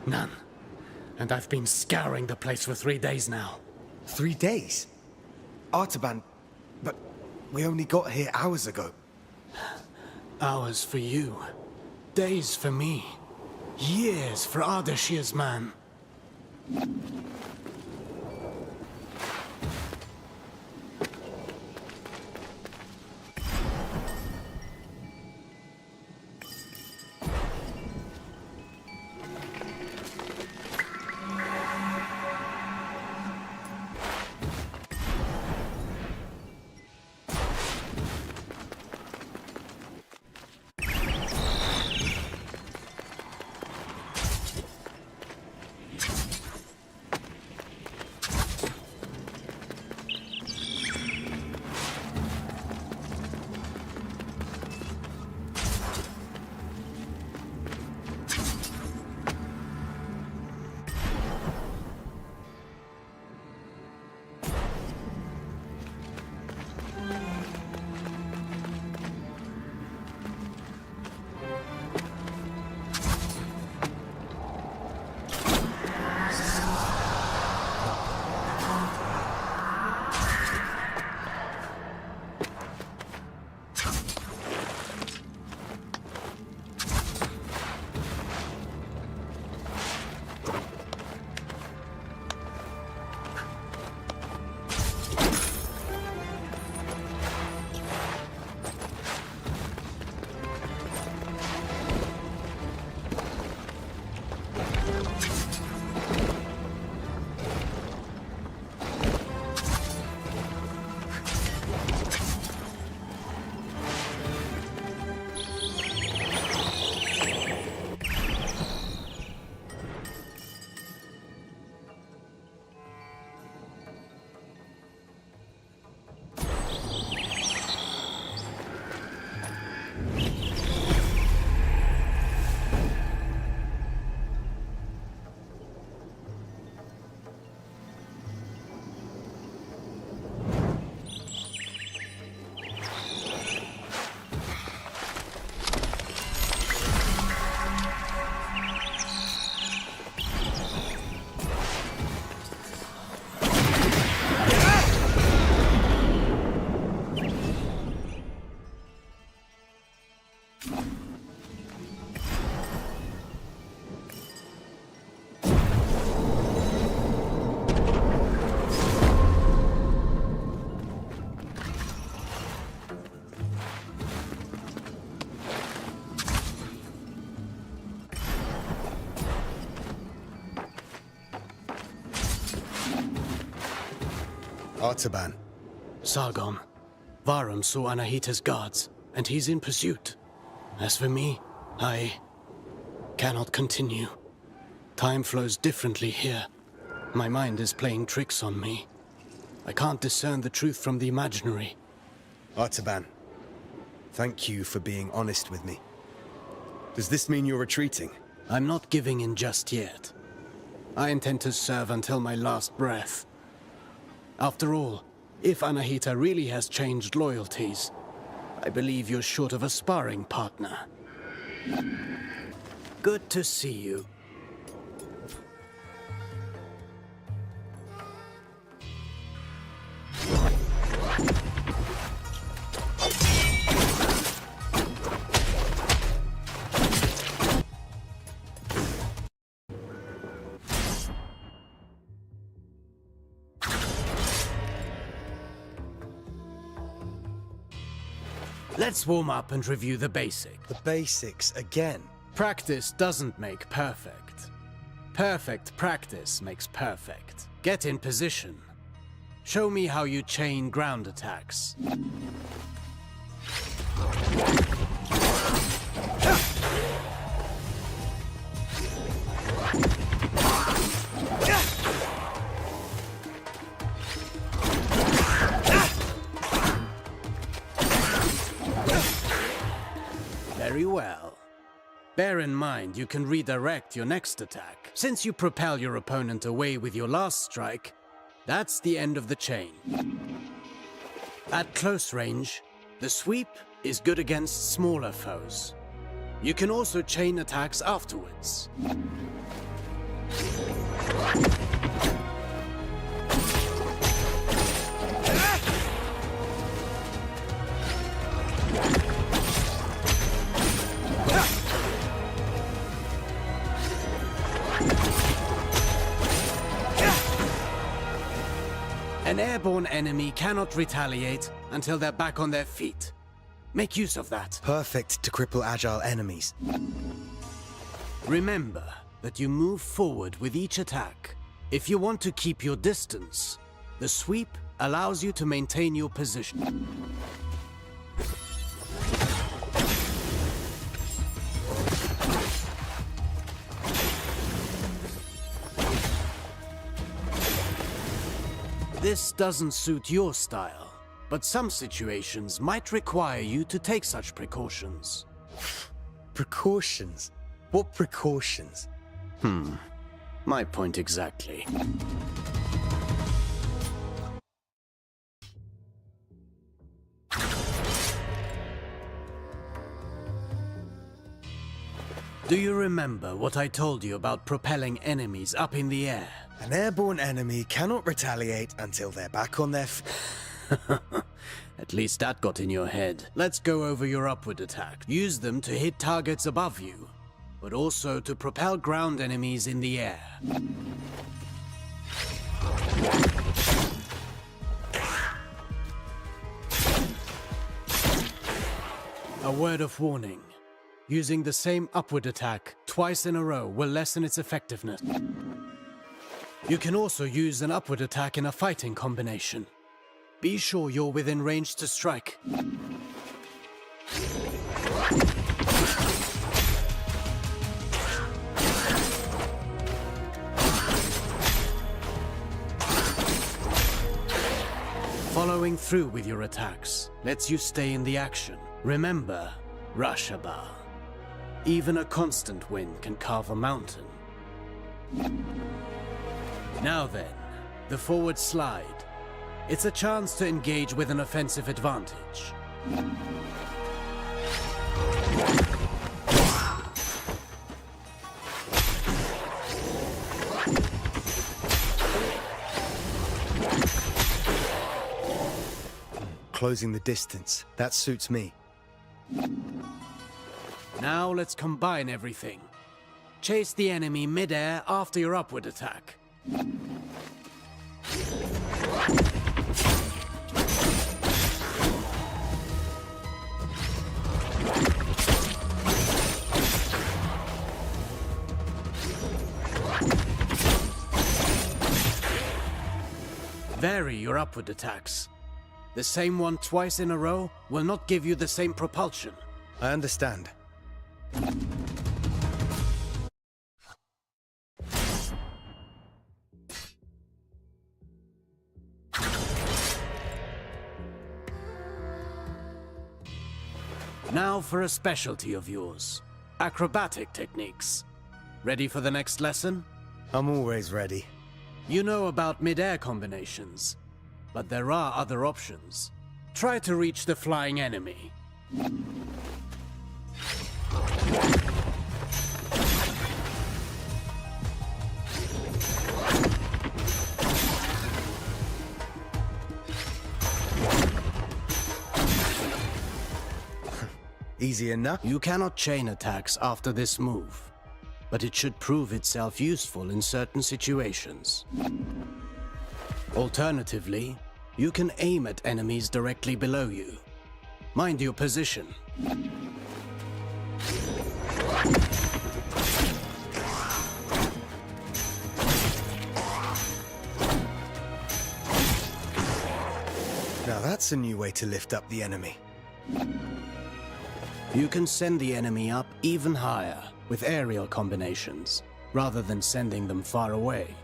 None. And I've been scouring the place for 3 days now. 3 days? Artaban, but we only got here hours ago. Hours for you. Days for me. Years for Ardashir's man. Artaban. Sargon. Varum saw Anahita's guards, and he's in pursuit. As for me, I cannot continue. Time flows differently here. My mind is playing tricks on me. I can't discern the truth from the imaginary. Artaban, thank you for being honest with me. Does this mean you're retreating? I'm not giving in just yet. I intend to serve until my last breath. After all, if Anahita really has changed loyalties, I believe you're short of a sparring partner. Good to see you. Let's warm up and review the basics. The basics again? Practice doesn't make perfect. Perfect practice makes perfect. Get in position. Show me how you chain ground attacks. Very well. Bear in mind you can redirect your next attack. Since you propel your opponent away with your last strike, that's the end of the chain. At close range, the sweep is good against smaller foes. You can also chain attacks afterwards. An airborne enemy cannot retaliate until they're back on their feet. Make use of that. Perfect to cripple agile enemies. Remember that you move forward with each attack. If you want to keep your distance, the sweep allows you to maintain your position. This doesn't suit your style, but some situations might require you to take such precautions. Precautions? What precautions? My point exactly. Do you remember what I told you about propelling enemies up in the air? An airborne enemy cannot retaliate until they're back on their At least that got in your head. Let's go over your upward attack. Use them to hit targets above you, but also to propel ground enemies in the air. A word of warning. Using the same upward attack twice in a row will lessen its effectiveness. You can also use an upward attack in a fighting combination. Be sure you're within range to strike. Following through with your attacks lets you stay in the action. Remember, Rashaba. Even a constant wind can carve a mountain. Now then, the forward slide. It's a chance to engage with an offensive advantage. Closing the distance. That suits me. Now let's combine everything. Chase the enemy mid-air after your upward attack. Vary your upward attacks. The same one twice in a row will not give you the same propulsion. I understand. Now for a specialty of yours. Acrobatic techniques. Ready for the next lesson? I'm always ready. You know about mid-air combinations, but there are other options. Try to reach the flying enemy. Easy enough. You cannot chain attacks after this move, but it should prove itself useful in certain situations. Alternatively, you can aim at enemies directly below you. Mind your position. Now that's a new way to lift up the enemy. You can send the enemy up even higher with aerial combinations, rather than sending them far away.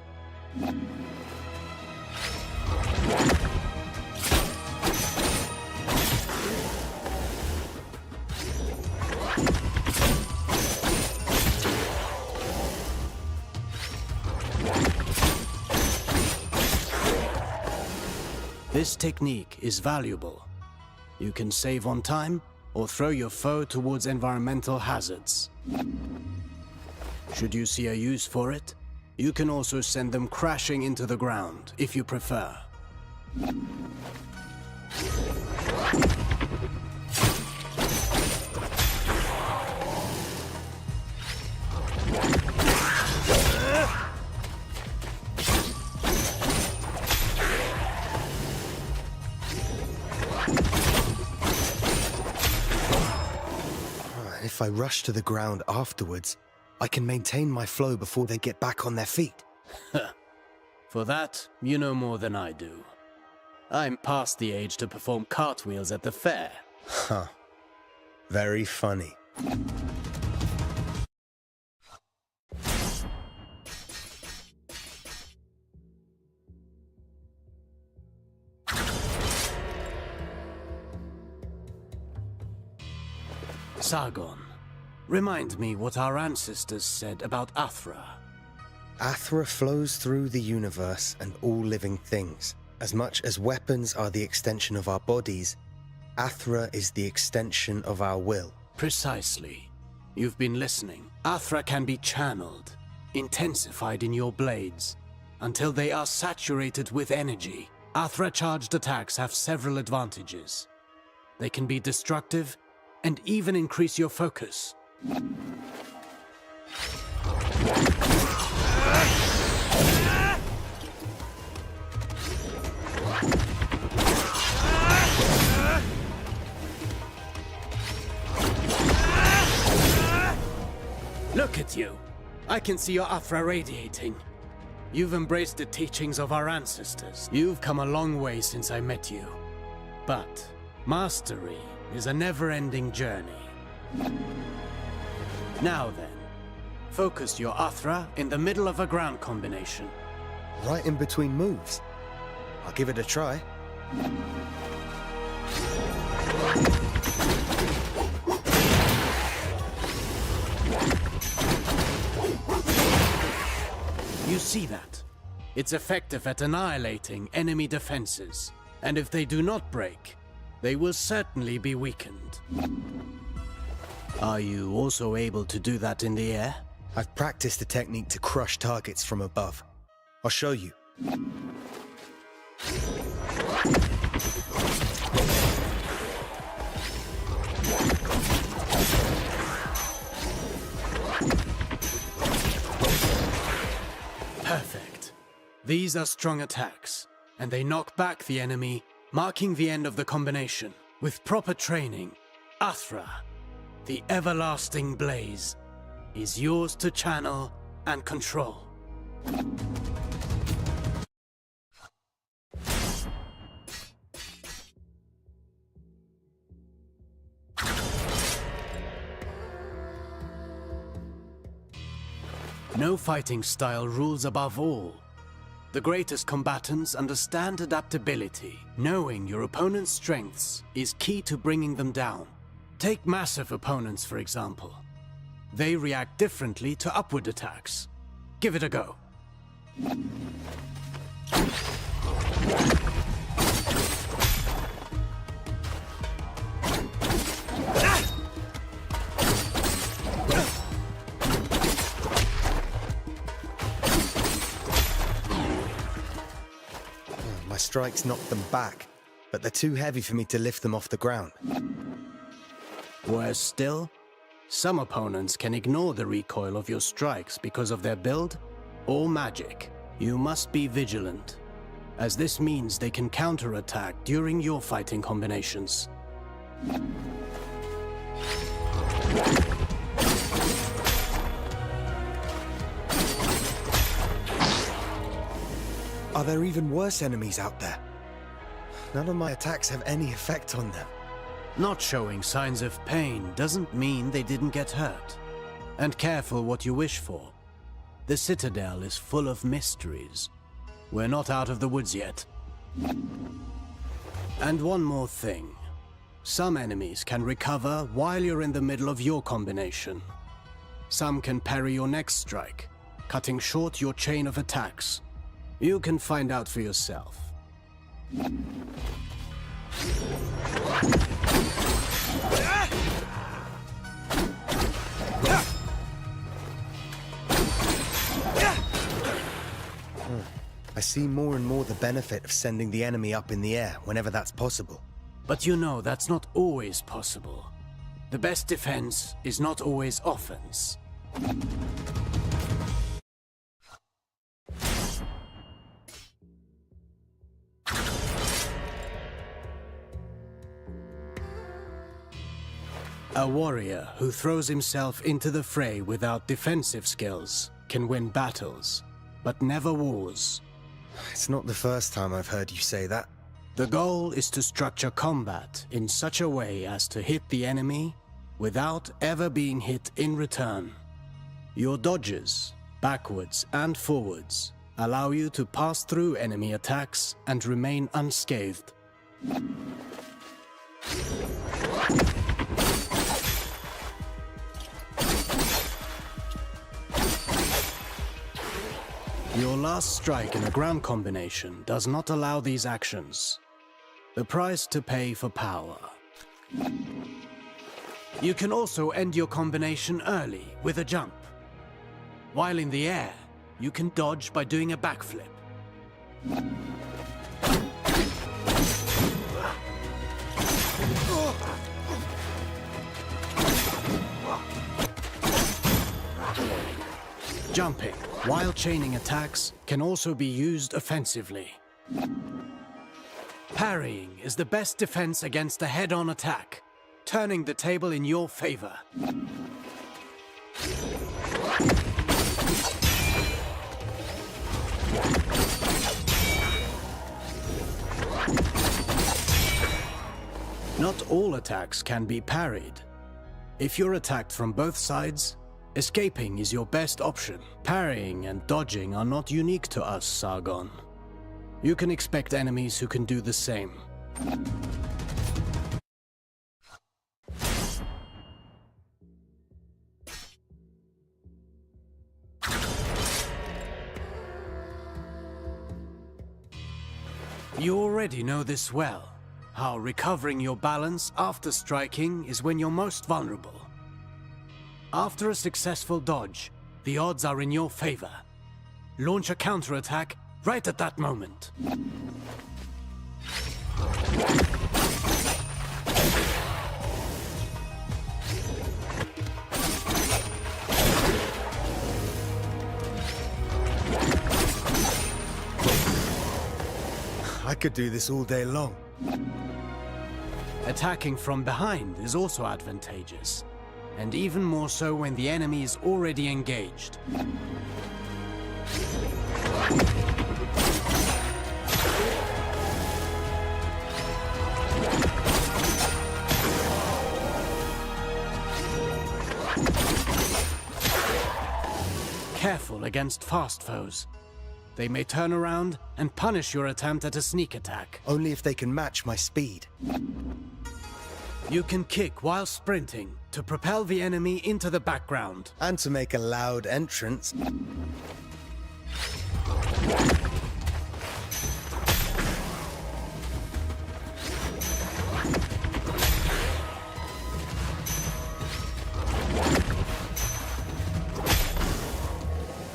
This technique is valuable. You can save on time or throw your foe towards environmental hazards. Should you see a use for it, you can also send them crashing into the ground, if you prefer. If I rush to the ground afterwards, I can maintain my flow before they get back on their feet. For that, you know more than I do. I'm past the age to perform cartwheels at the fair. Huh. Very funny. Sargon, remind me what our ancestors said about Athra. Athra flows through the universe and all living things. As much as weapons are the extension of our bodies, Athra is the extension of our will. Precisely. You've been listening. Athra can be channeled, intensified in your blades, until they are saturated with energy. Athra-charged attacks have several advantages. They can be destructive, and even increase your focus. Look at you! I can see your Athra radiating. You've embraced the teachings of our ancestors. You've come a long way since I met you. But mastery is a never-ending journey. Now then, focus your Athra in the middle of a ground combination. Right in between moves. I'll give it a try. You see that? It's effective at annihilating enemy defenses. And if they do not break, they will certainly be weakened. Are you also able to do that in the air? I've practiced the technique to crush targets from above. I'll show you. Perfect. These are strong attacks, and they knock back the enemy, marking the end of the combination. With proper training, Athra, the everlasting blaze, is yours to channel and control. No fighting style rules above all. The greatest combatants understand adaptability. Knowing your opponent's strengths is key to bringing them down. Take massive opponents, for example. They react differently to upward attacks. Give it a go. My strikes knocked them back, but they're too heavy for me to lift them off the ground. Worse still, some opponents can ignore the recoil of your strikes because of their build or magic. You must be vigilant, as this means they can counterattack during your fighting combinations. Are there even worse enemies out there? None of my attacks have any effect on them. Not showing signs of pain doesn't mean they didn't get hurt. And careful what you wish for. The Citadel is full of mysteries. We're not out of the woods yet. And one more thing. Some enemies can recover while you're in the middle of your combination. Some can parry your next strike, cutting short your chain of attacks. You can find out for yourself. I see more and more the benefit of sending the enemy up in the air whenever that's possible. But you know that's not always possible. The best defense is not always offense. A warrior who throws himself into the fray without defensive skills can win battles, but never wars. It's not the first time I've heard you say that. The goal is to structure combat in such a way as to hit the enemy without ever being hit in return. Your dodges, backwards and forwards, allow you to pass through enemy attacks and remain unscathed. Your last strike in a ground combination does not allow these actions. The price to pay for power. You can also end your combination early with a jump. While in the air, you can dodge by doing a backflip. Jumping, while chaining attacks, can also be used offensively. Parrying is the best defense against a head-on attack, turning the table in your favor. Not all attacks can be parried. If you're attacked from both sides, escaping is your best option. Parrying and dodging are not unique to us, Sargon. You can expect enemies who can do the same. You already know this well, how recovering your balance after striking is when you're most vulnerable. After a successful dodge, the odds are in your favor. Launch a counterattack right at that moment. I could do this all day long. Attacking from behind is also advantageous, and even more so when the enemy is already engaged. Careful against fast foes. They may turn around and punish your attempt at a sneak attack. Only if they can match my speed. You can kick while sprinting to propel the enemy into the background. And to make a loud entrance.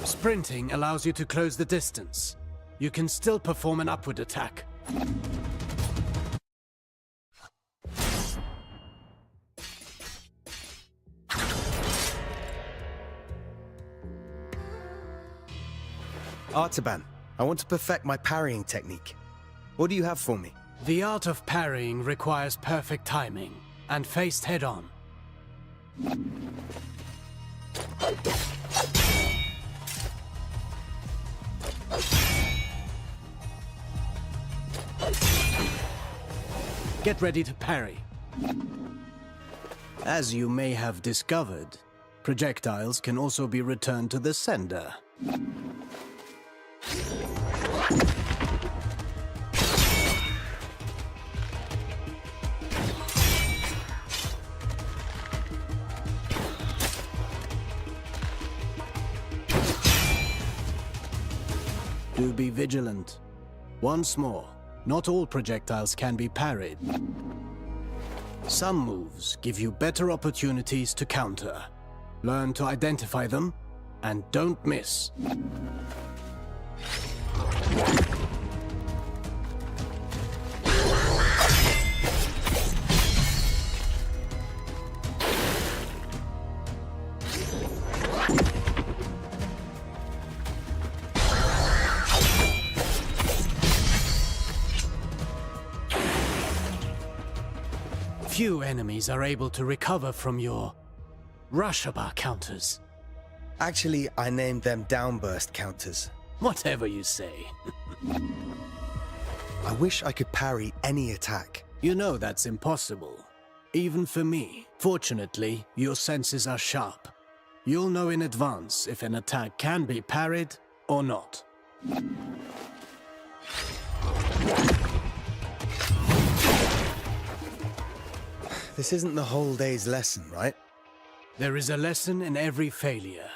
Sprinting allows you to close the distance. You can still perform an upward attack. Artaban, I want to perfect my parrying technique. What do you have for me? The art of parrying requires perfect timing and faced head-on. Get ready to parry. As you may have discovered, projectiles can also be returned to the sender. Do be vigilant. Once more, not all projectiles can be parried. Some moves give you better opportunities to counter. Learn to identify them, and don't miss. Few enemies are able to recover from your Rashaba counters. Actually, I named them downburst counters. Whatever you say. I wish I could parry any attack. You know that's impossible. Even for me. Fortunately, your senses are sharp. You'll know in advance if an attack can be parried or not. This isn't the whole day's lesson, right? There is a lesson in every failure.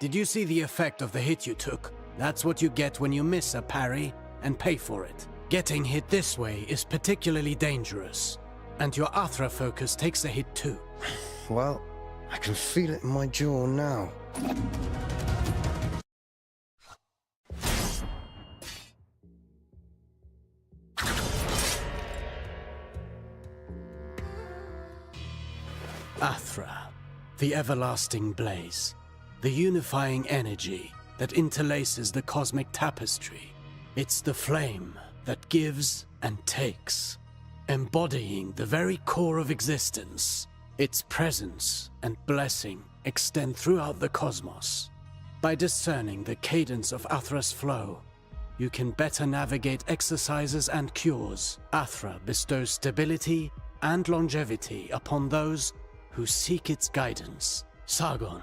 Did you see the effect of the hit you took? That's what you get when you miss a parry and pay for it. Getting hit this way is particularly dangerous, and your Athra focus takes a hit too. Well, I can feel it in my jaw now. Athra, the everlasting blaze, the unifying energy that interlaces the cosmic tapestry. It's the flame that gives and takes, embodying the very core of existence. Its presence and blessing extend throughout the cosmos. By discerning the cadence of Athra's flow, you can better navigate exercises and cures. Athra bestows stability and longevity upon those who seek its guidance. Sargon,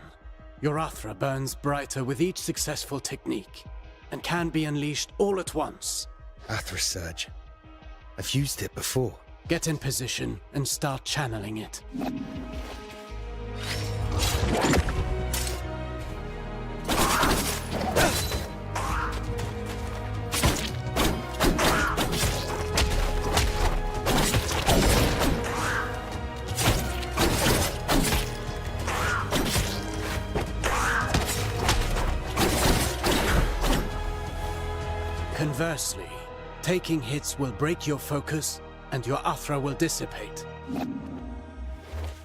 your Athra burns brighter with each successful technique, and can be unleashed all at once. Athra Surge. I've used it before. Get in position and start channeling it. Conversely, taking hits will break your focus and your Athra will dissipate.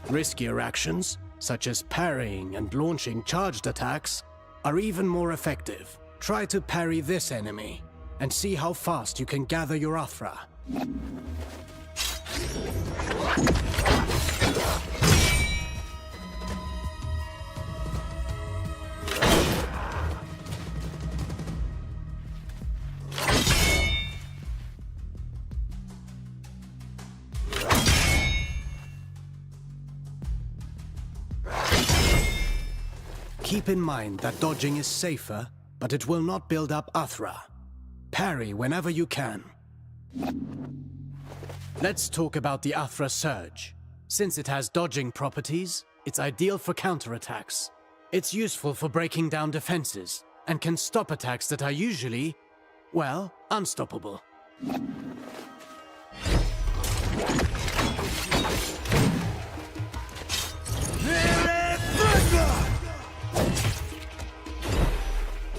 Riskier actions, such as parrying and launching charged attacks, are even more effective. Try to parry this enemy, and see how fast you can gather your Athra. Keep in mind that dodging is safer, but it will not build up Athra. Parry whenever you can. Let's talk about the Athra Surge. Since it has dodging properties, it's ideal for counterattacks. It's useful for breaking down defenses, and can stop attacks that are usually, well, unstoppable.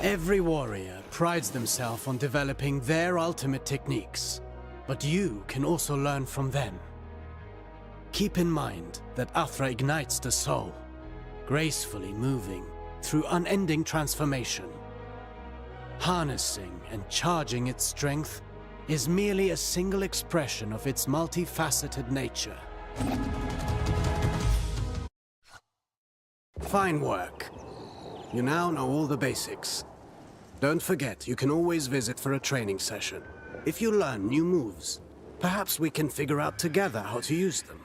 Every warrior prides themselves on developing their ultimate techniques, but you can also learn from them. Keep in mind that Athra ignites the soul, gracefully moving through unending transformation. Harnessing and charging its strength is merely a single expression of its multifaceted nature. Fine work. You now know all the basics. Don't forget, you can always visit for a training session. If you learn new moves, perhaps we can figure out together how to use them.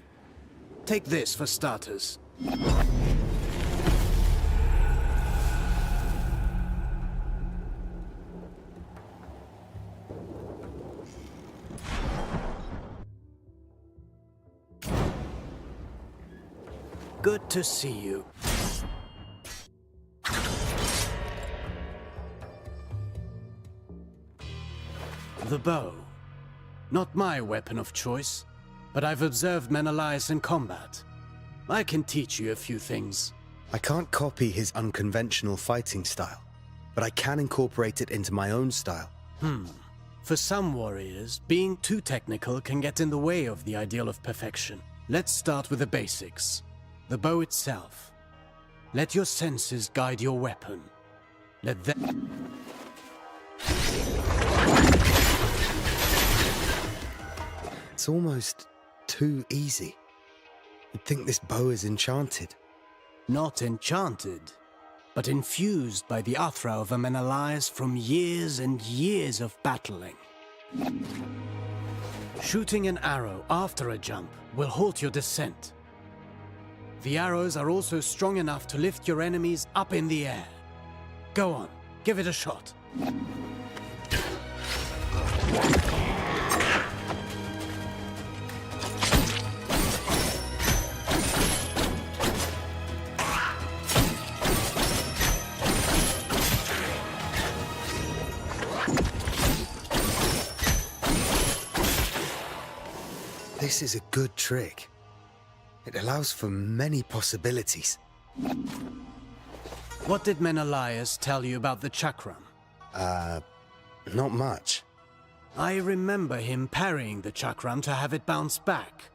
Take this for starters. Good to see you. The bow. Not my weapon of choice, but I've observed Menelaus in combat. I can teach you a few things. I can't copy his unconventional fighting style, but I can incorporate it into my own style. For some warriors, being too technical can get in the way of the ideal of perfection. Let's start with the basics. The bow itself. Let your senses guide your weapon. Let them... It's almost too easy. You'd think this bow is enchanted. Not enchanted, but infused by the Athra of a Menelaus from years and years of battling. Shooting an arrow after a jump will halt your descent. The arrows are also strong enough to lift your enemies up in the air. Go on, give it a shot. This is a good trick. It allows for many possibilities. What did Menelaus tell you about the chakram? Not much. I remember him parrying the chakram to have it bounce back.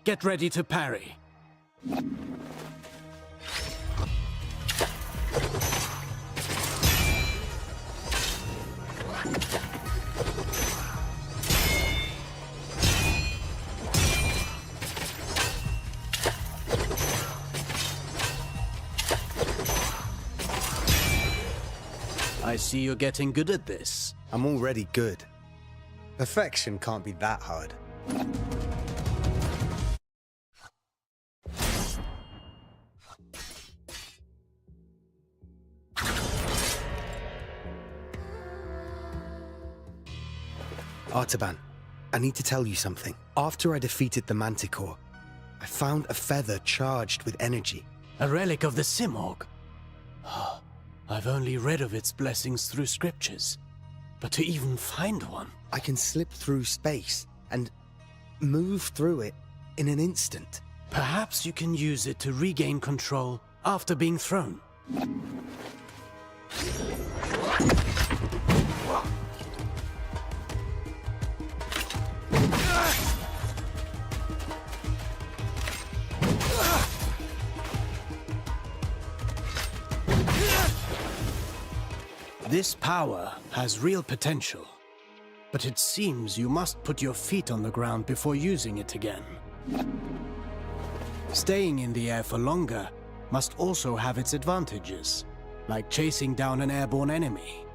Get ready to parry. I see you're getting good at this. I'm already good. Perfection can't be that hard. Artaban, I need to tell you something. After I defeated the Manticore, I found a feather charged with energy. A relic of the Simorg. I've only read of its blessings through scriptures, but to even find one... I can slip through space and move through it in an instant. Perhaps you can use it to regain control after being thrown. This power has real potential, but it seems you must put your feet on the ground before using it again. Staying in the air for longer must also have its advantages, like chasing down an airborne enemy.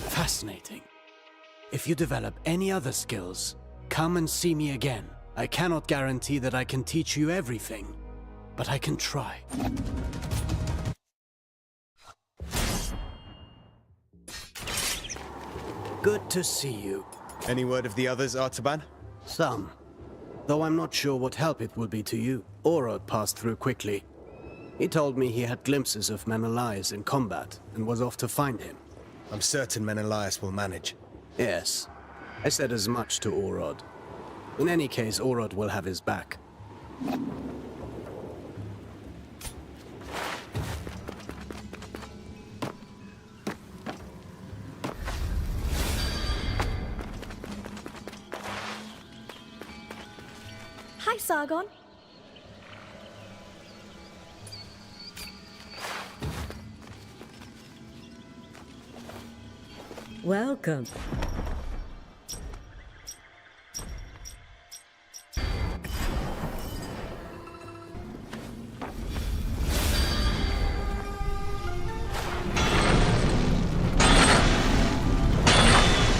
Fascinating. If you develop any other skills, come and see me again. I cannot guarantee that I can teach you everything, but I can try. Good to see you. Any word of the others, Artaban? Some. Though I'm not sure what help it will be to you. Orod passed through quickly. He told me he had glimpses of Menelaus in combat and was off to find him. I'm certain Menelaus will manage. Yes. I said as much to Orod. In any case, Orod will have his back. Hi, Sargon. Welcome.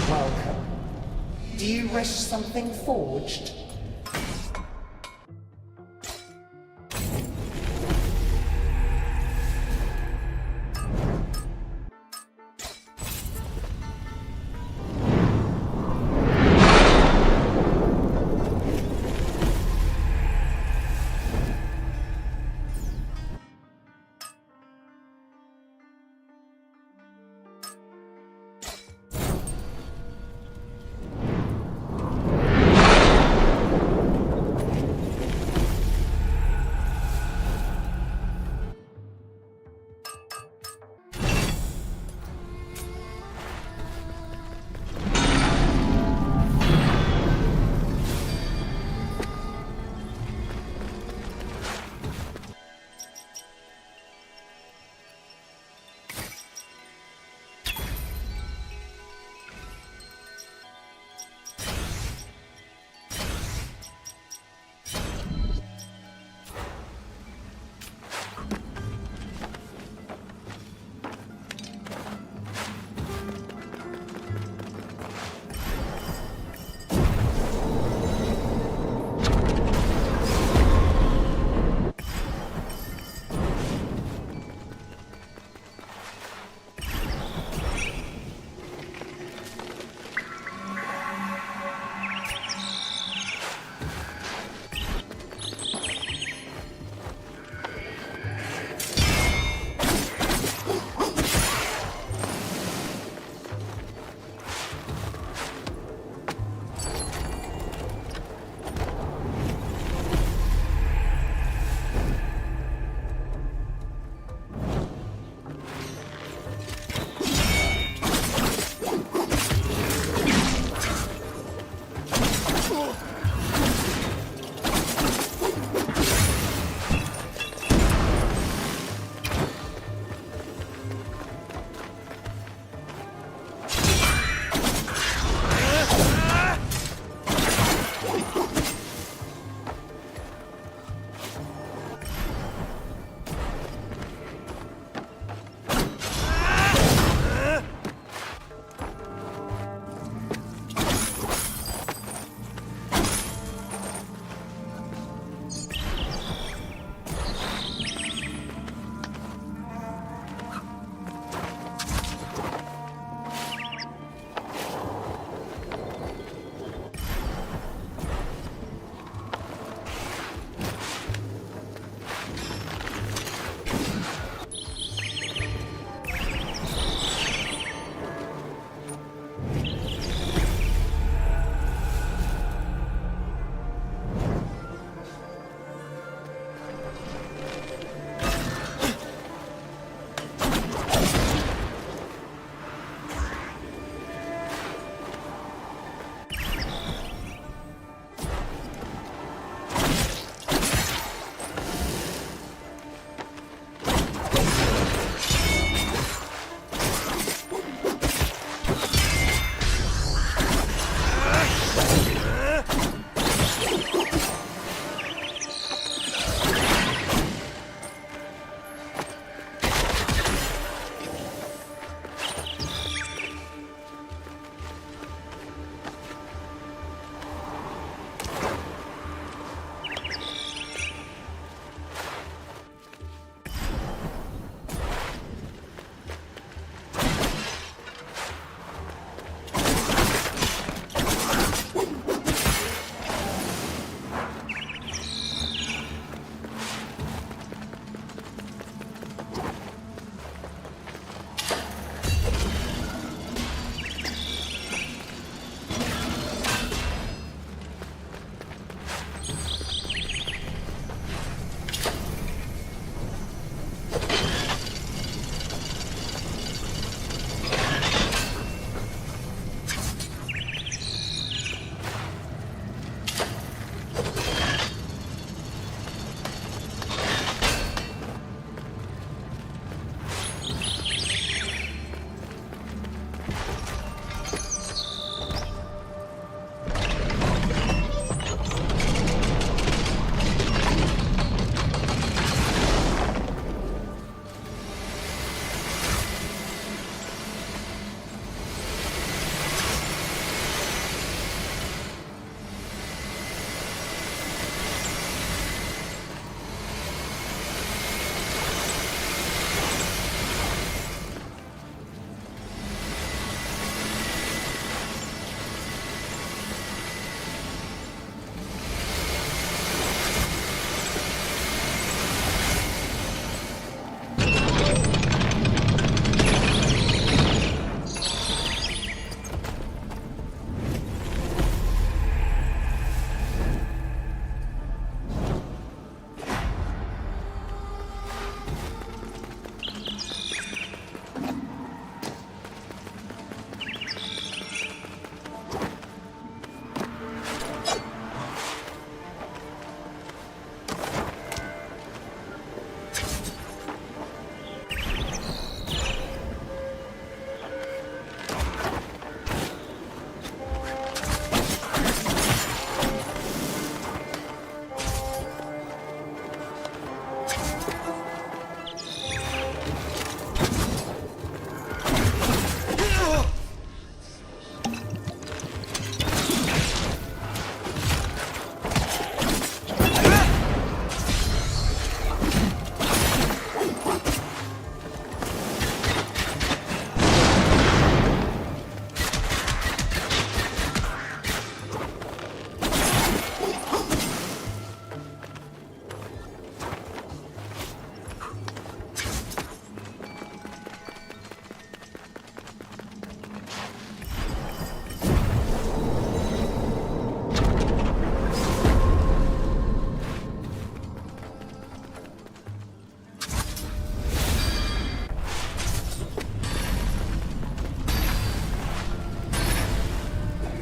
Welcome. Do you wish something forged?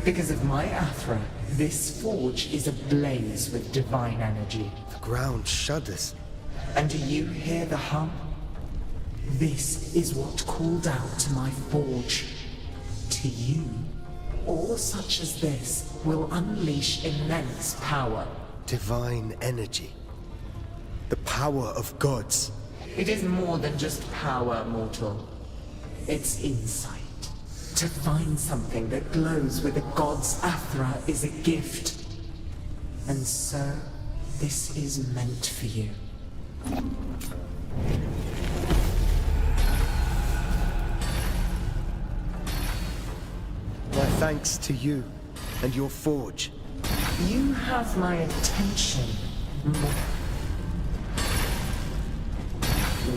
Because of my Athra, this forge is ablaze with divine energy. The ground shudders. And do you hear the hum? This is what called out to my forge. To you, all such as this will unleash immense power. Divine energy. The power of gods. It is more than just power, mortal. It's insight. To find something that glows with a god's Athra is a gift. And so, this is meant for you. My thanks to you and your forge. You have my attention,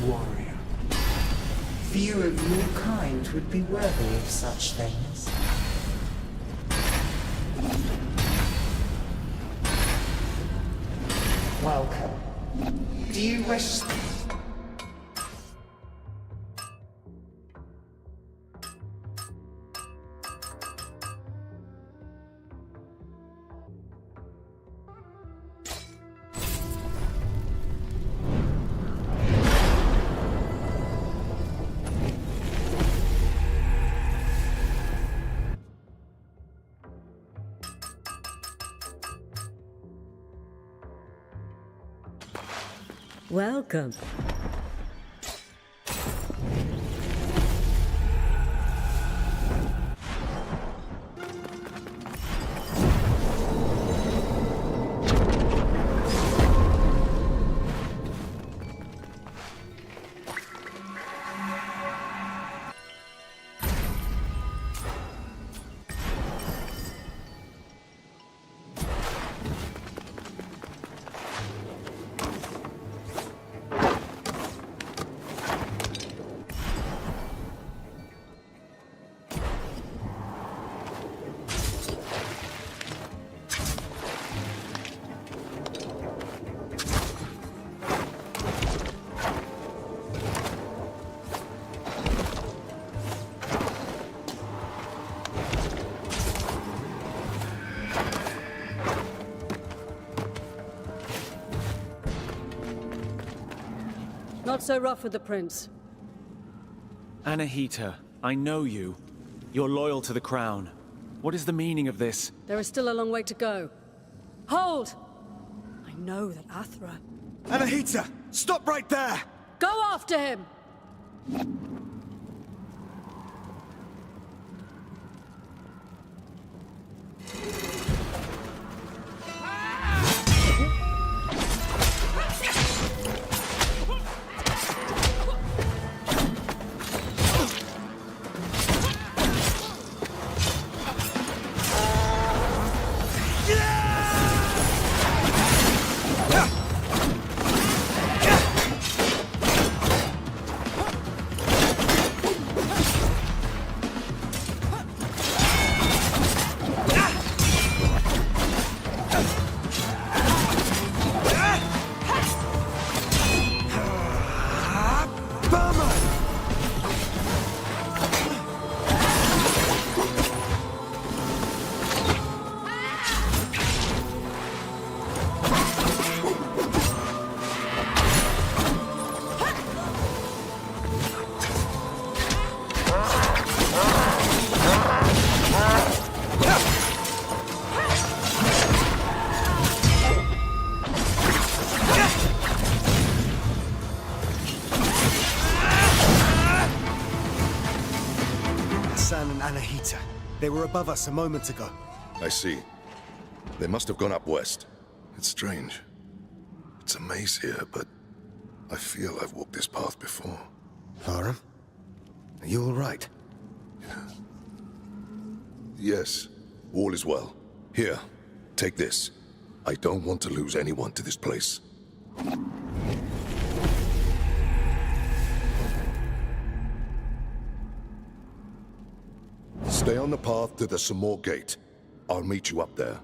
warrior. Few of your kind would be worthy of such things. Welcome. Do you wish... Welcome. Not so rough with the prince. Anahita, I know you. You're loyal to the crown. What is the meaning of this? There is still a long way to go. Hold! I know that Athra... Anahita! Stop right there! Go after him! Anahita. They were above us a moment ago. I see. They must have gone up west. It's strange. It's a maze here, but I feel I've walked this path before. Varum? Are you all right? Yes, all is well. Here, take this. I don't want to lose anyone to this place. Stay on the path to the Samor Gate. I'll meet you up there.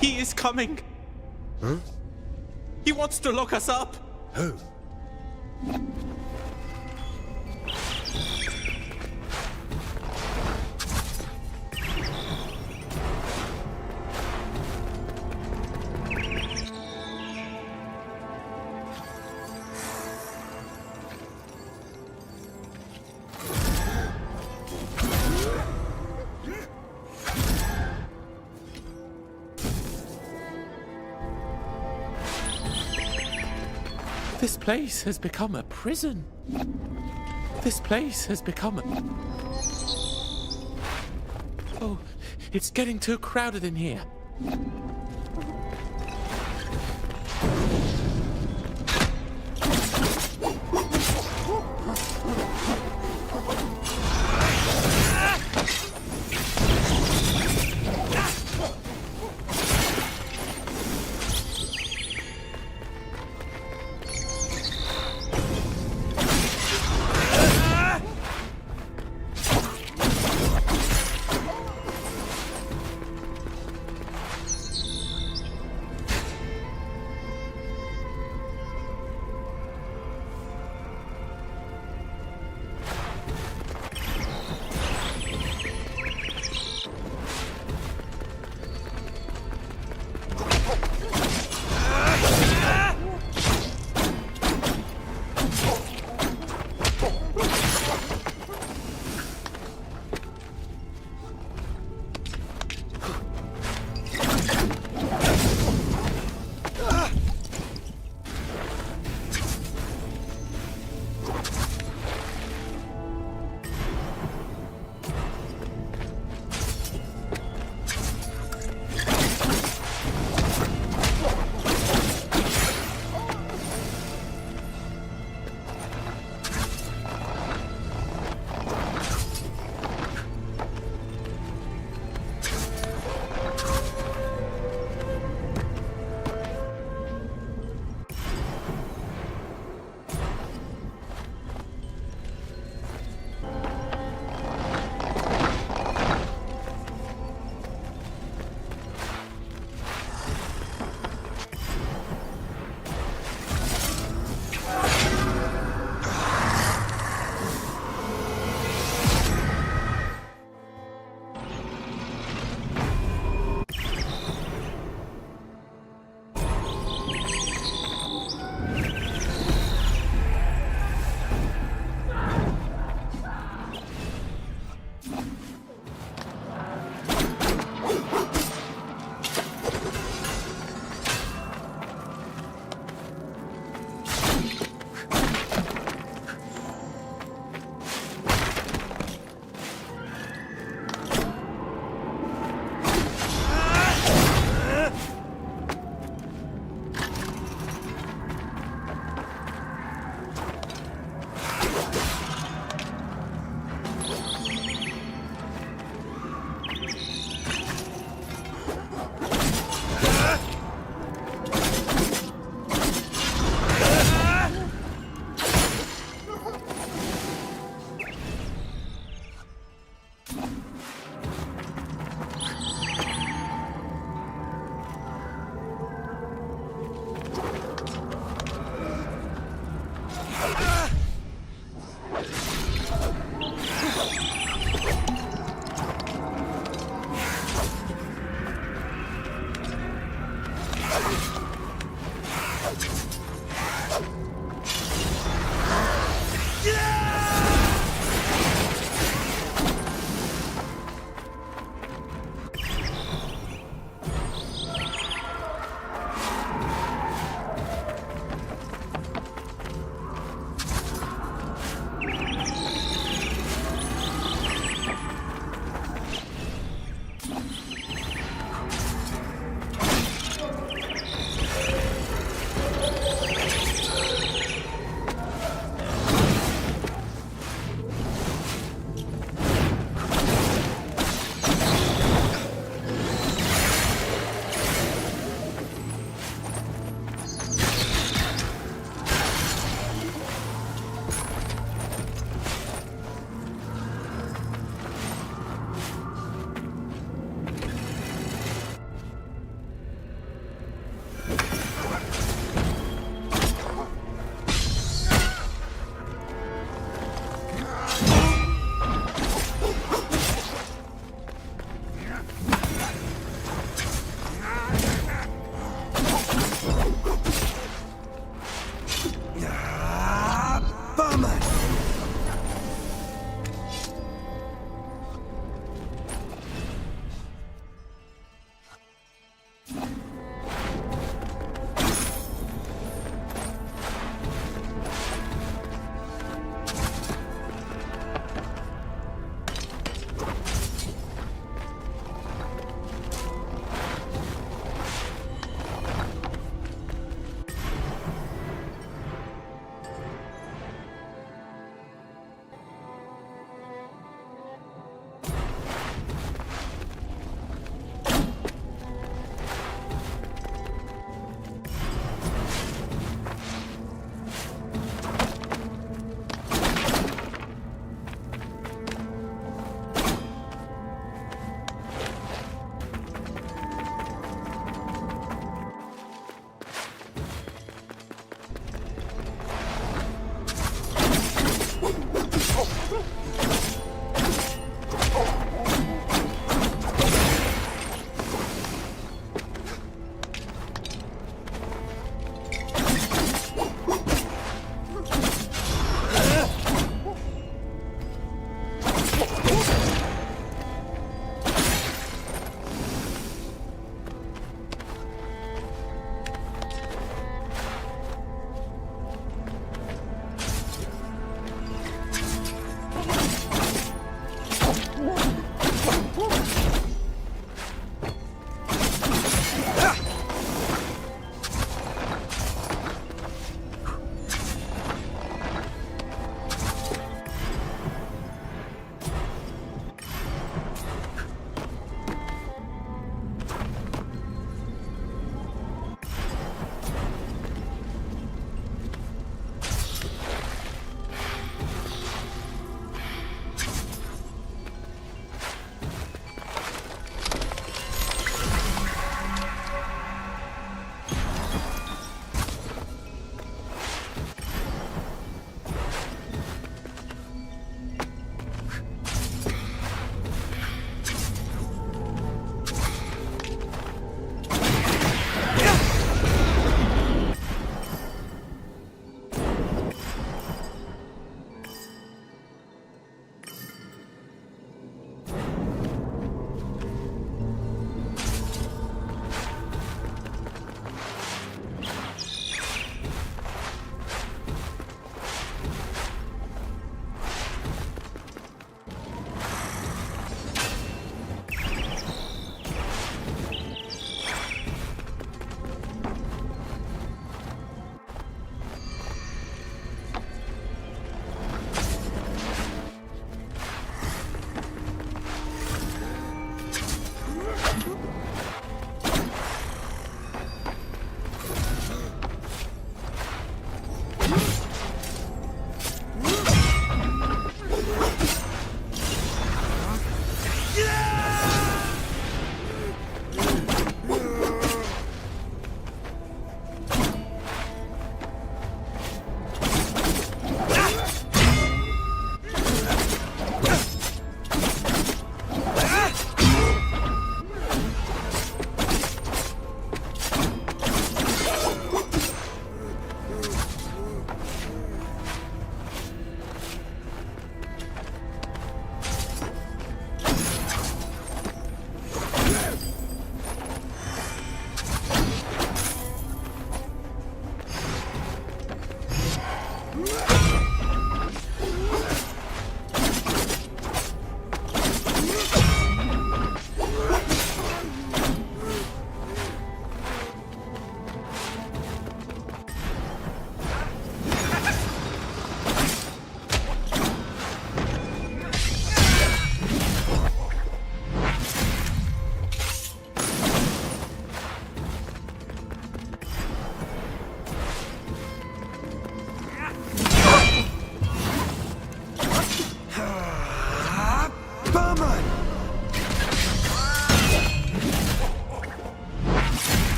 He is coming. Huh? He wants to lock us up. Who? This place has become a prison. This place has become a... Oh, it's getting too crowded in here.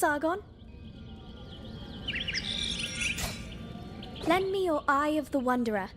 Sargon. Lend me your Eye of the Wanderer.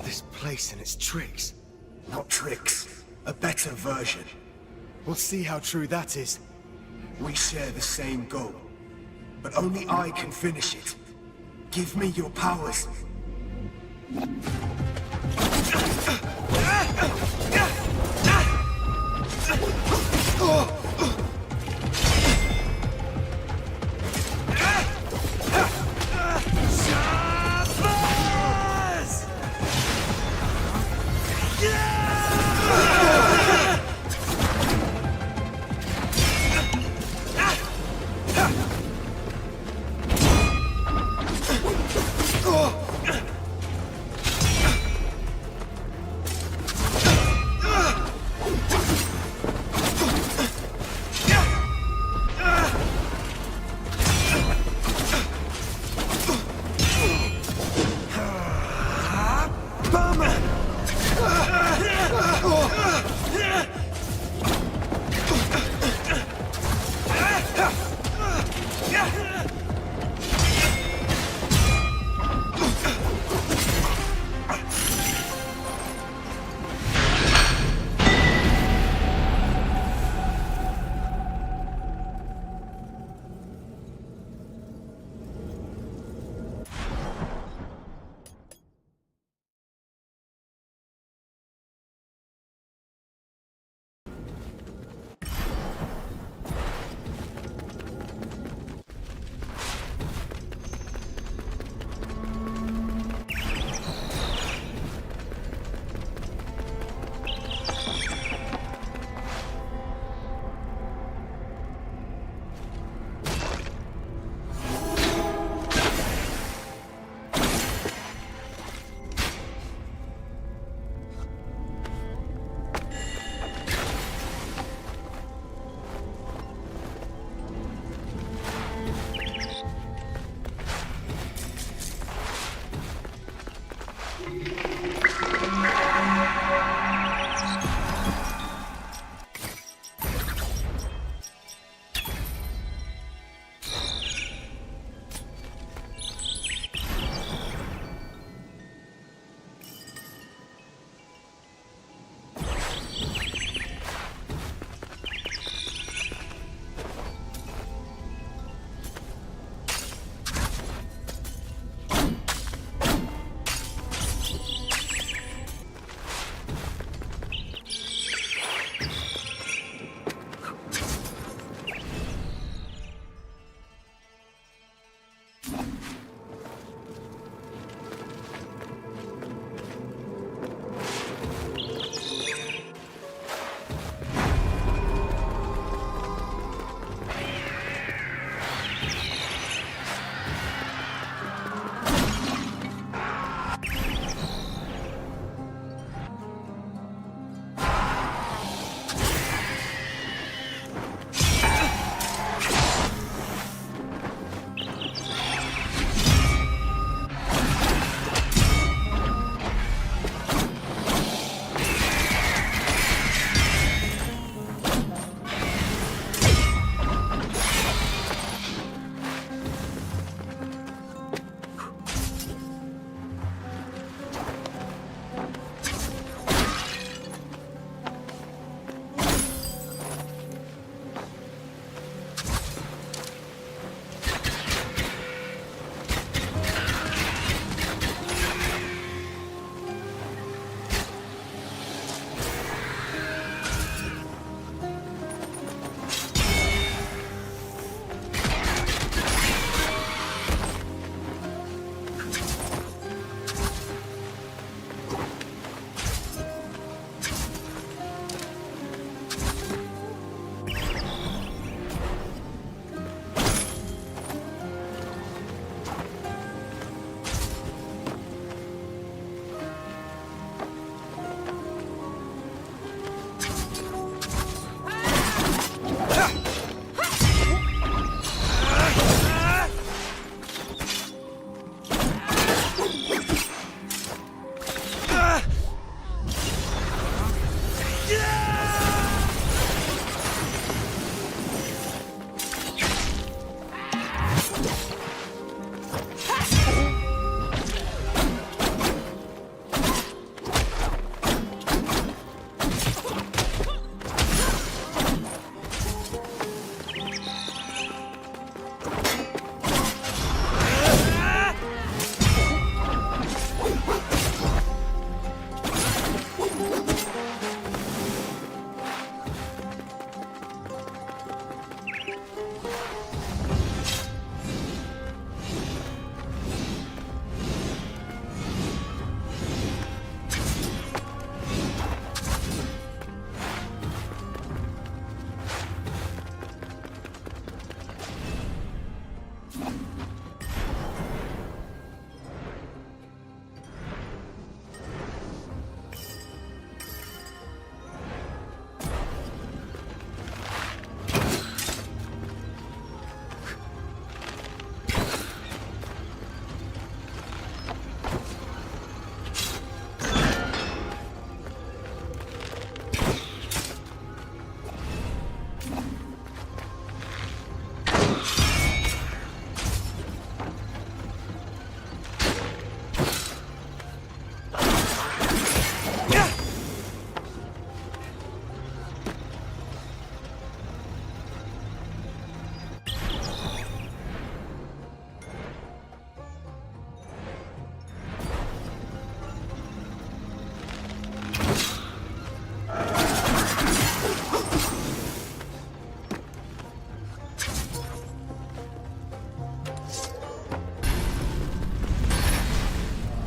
This place and its tricks. Not tricks, a better version. We'll see how true that is. We share the same goal, but only I can finish it. Give me your powers.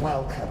welcome.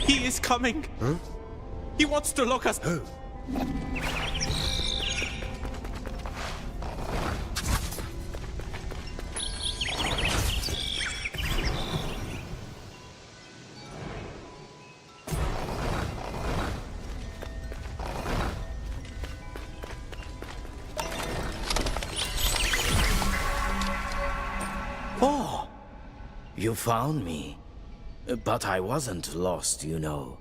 He is coming! Huh? He wants to lock us... Who? Oh, you found me. But I wasn't lost, you know.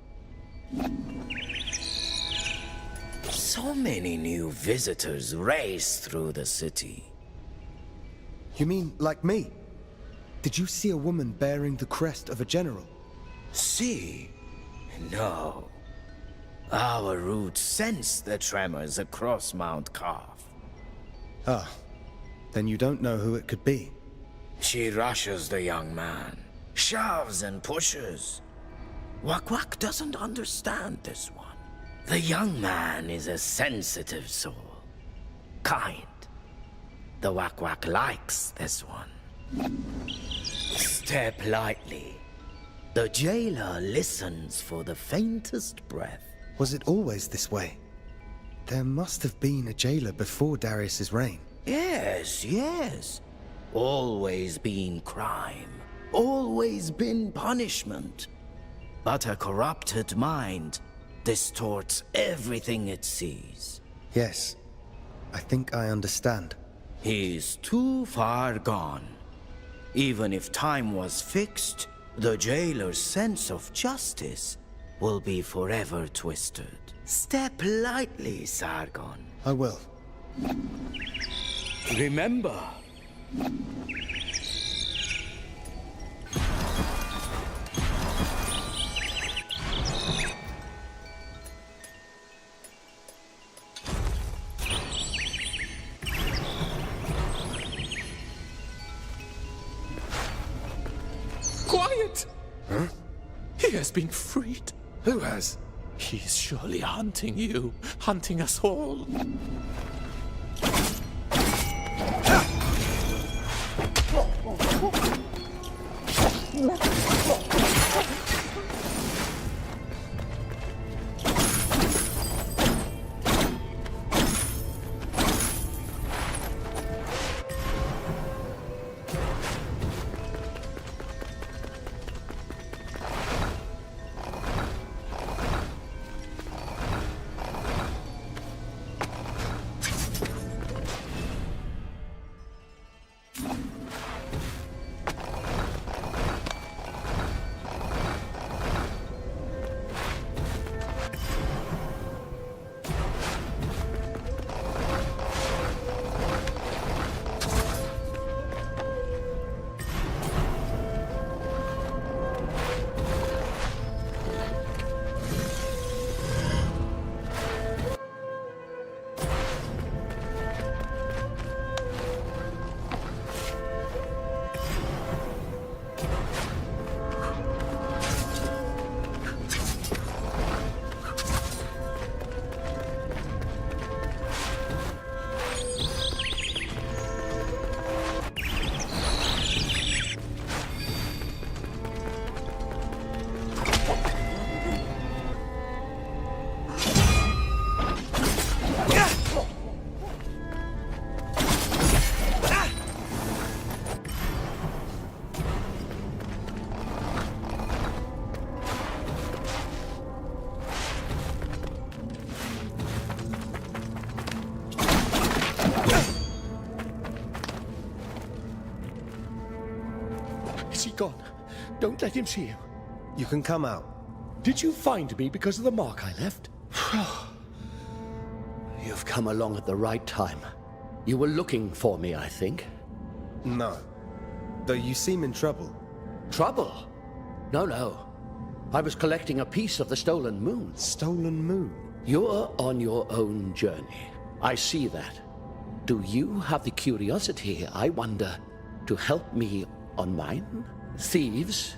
So many new visitors race through the city. You mean like me? Did you see a woman bearing the crest of a general? See? No. Our roots sense the tremors across Mount Carf. Ah, then you don't know who it could be. She rushes the young man, shoves and pushes. Wak-Wak doesn't understand this one. The young man is a sensitive soul. Kind. The Wak-Wak likes this one. Step lightly. The jailer listens for the faintest breath. Was it always this way? There must have been a jailer before Darius's reign. Yes, yes. Always been crime. Always been punishment. But a corrupted mind distorts everything it sees. Yes, I think I understand. He's too far gone. Even if time was fixed, the jailer's sense of justice will be forever twisted. Step lightly, Sargon. I will. Remember. Quiet! Huh? He has been freed. Who has? He's surely hunting you, hunting us all. he gone? Don't let him see you. You can come out. Did you find me because of the mark I left? You've come along at the right time. You were looking for me, I think. No. Though you seem in trouble. Trouble? No. I was collecting a piece of the stolen moon. Stolen moon? You're on your own journey. I see that. Do you have the curiosity, I wonder, to help me on mine? Thieves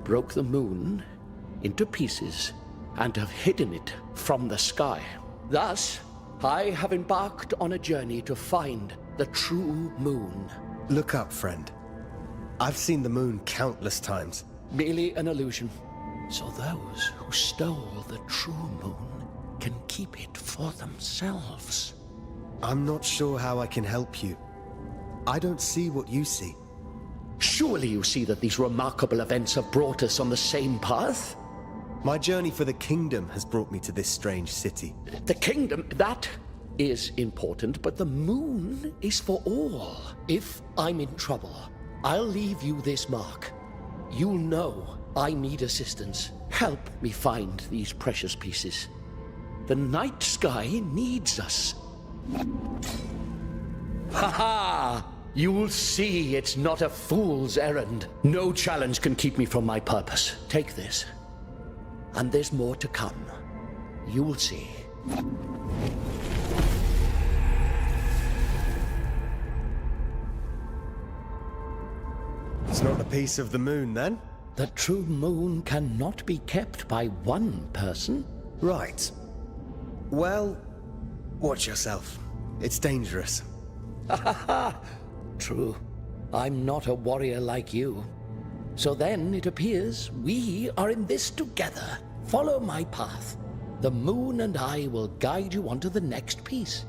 broke the moon into pieces and have hidden it from the sky. Thus, I have embarked on a journey to find the true moon. Look up, friend. I've seen the moon countless times. Merely an illusion. So those who stole the true moon can keep it for themselves. I'm not sure how I can help you. I don't see what you see. Surely you see that these remarkable events have brought us on the same path? My journey for the kingdom has brought me to this strange city. The kingdom, that is important, but the moon is for all. If I'm in trouble, I'll leave you this mark. You'll know I need assistance. Help me find these precious pieces. The night sky needs us. Ha-ha! You'll see it's not a fool's errand. No challenge can keep me from my purpose. Take this. And there's more to come. You'll see. It's not a piece of the moon, then? The true moon cannot be kept by one person. Right. Well, watch yourself. It's dangerous. Ha ha ha! True. I'm not a warrior like you. So then it appears we are in this together. Follow my path. The moon and I will guide you onto the next piece.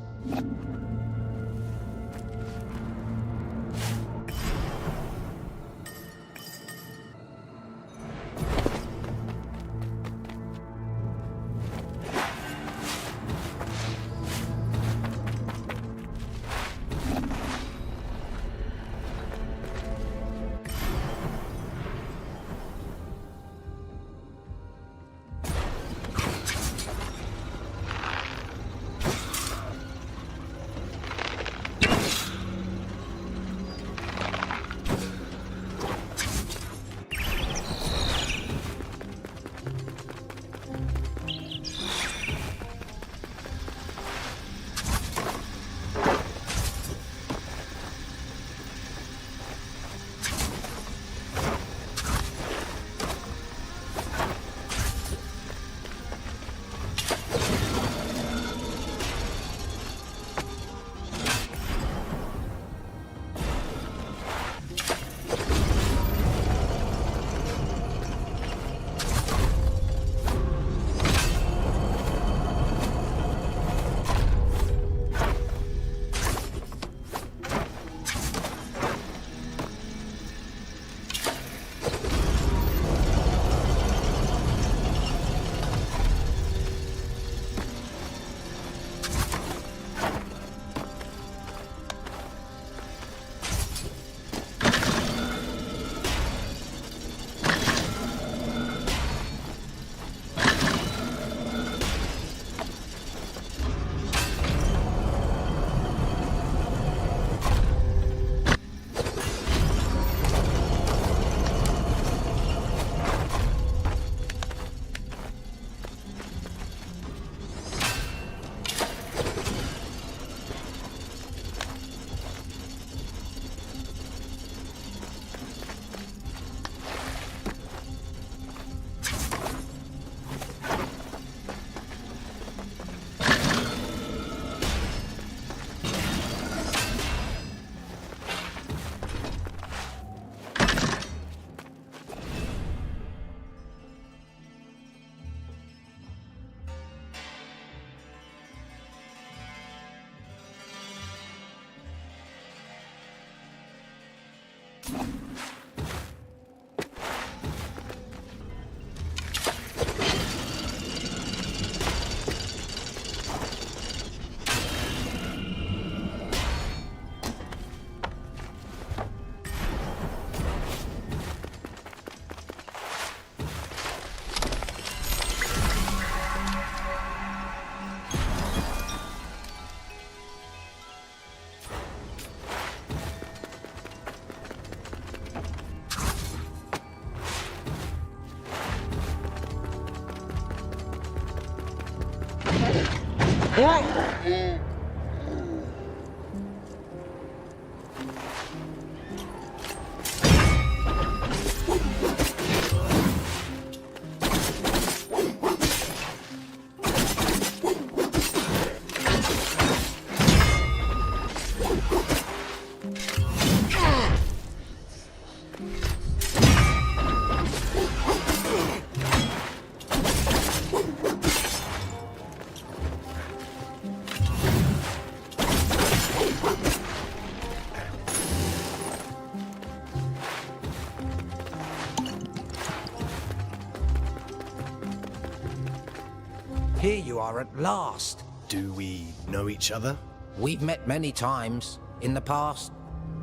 Here you are at last. Do we know each other? We've met many times, in the past,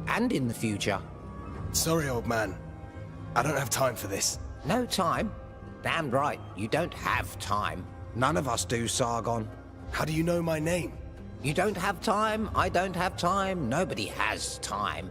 and in the future. Sorry, old man. I don't have time for this. No time? Damn right, you don't have time. None of us do, Sargon. How do you know my name? You don't have time, I don't have time, nobody has time.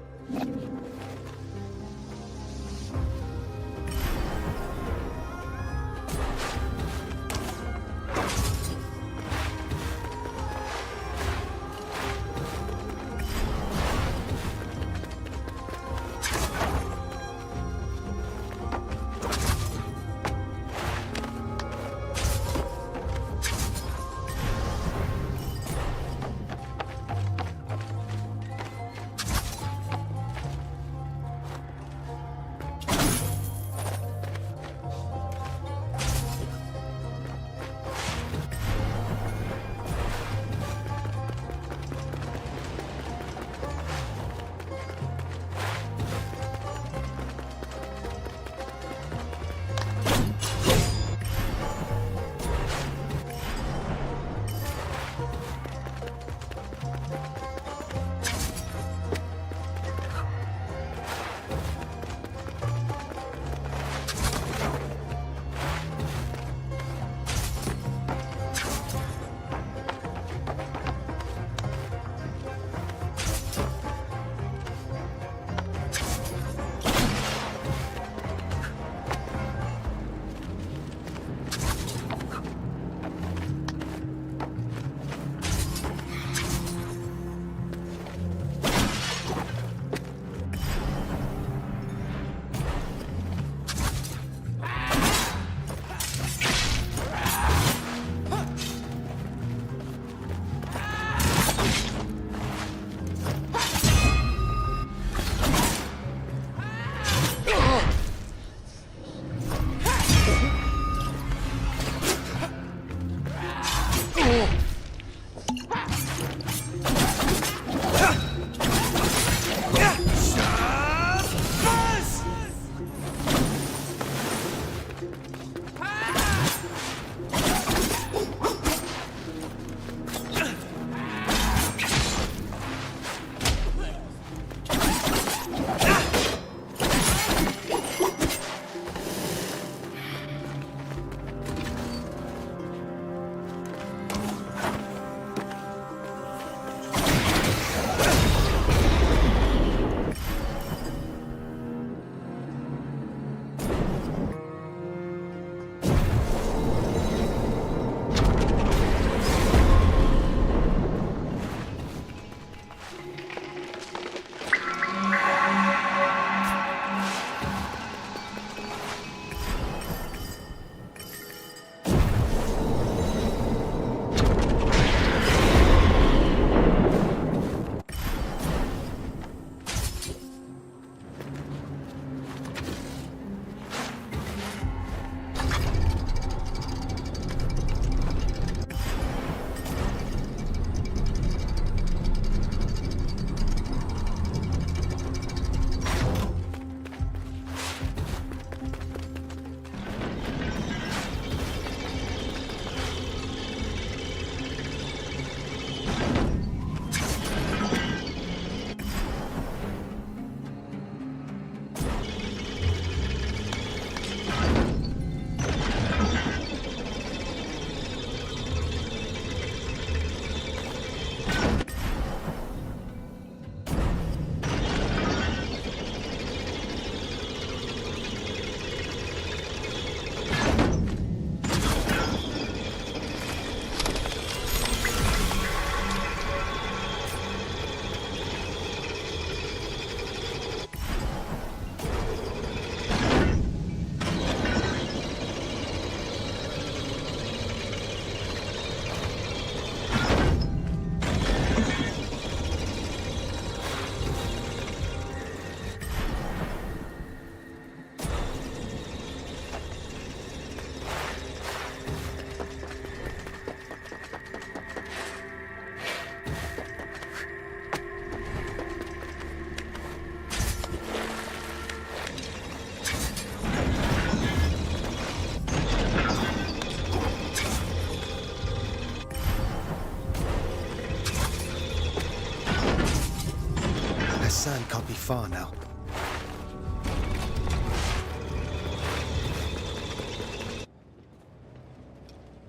Hassan can't be far now.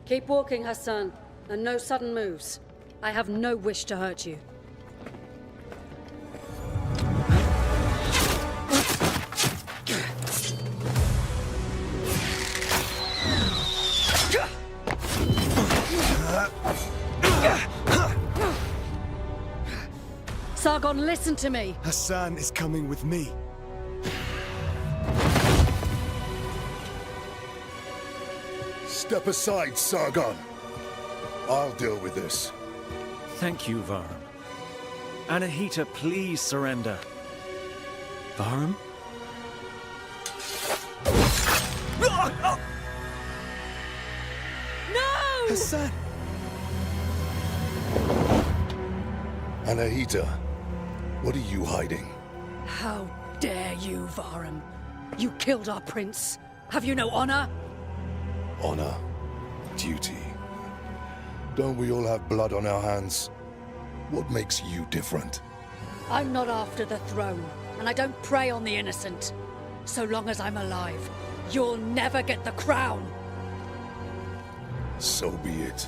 Keep walking, Hassan, and no sudden moves. I have no wish to hurt you. Sargon, listen to me! Hassan is coming with me. Step aside, Sargon. I'll deal with this. Thank you, Varum. Anahita, please surrender. Varum? No! Hassan! Anahita, what are you hiding? How dare you, Varum? You killed our prince. Have you no honor? Honor. Duty. Don't we all have blood on our hands? What makes you different? I'm not after the throne, and I don't prey on the innocent. So long as I'm alive, you'll never get the crown. So be it.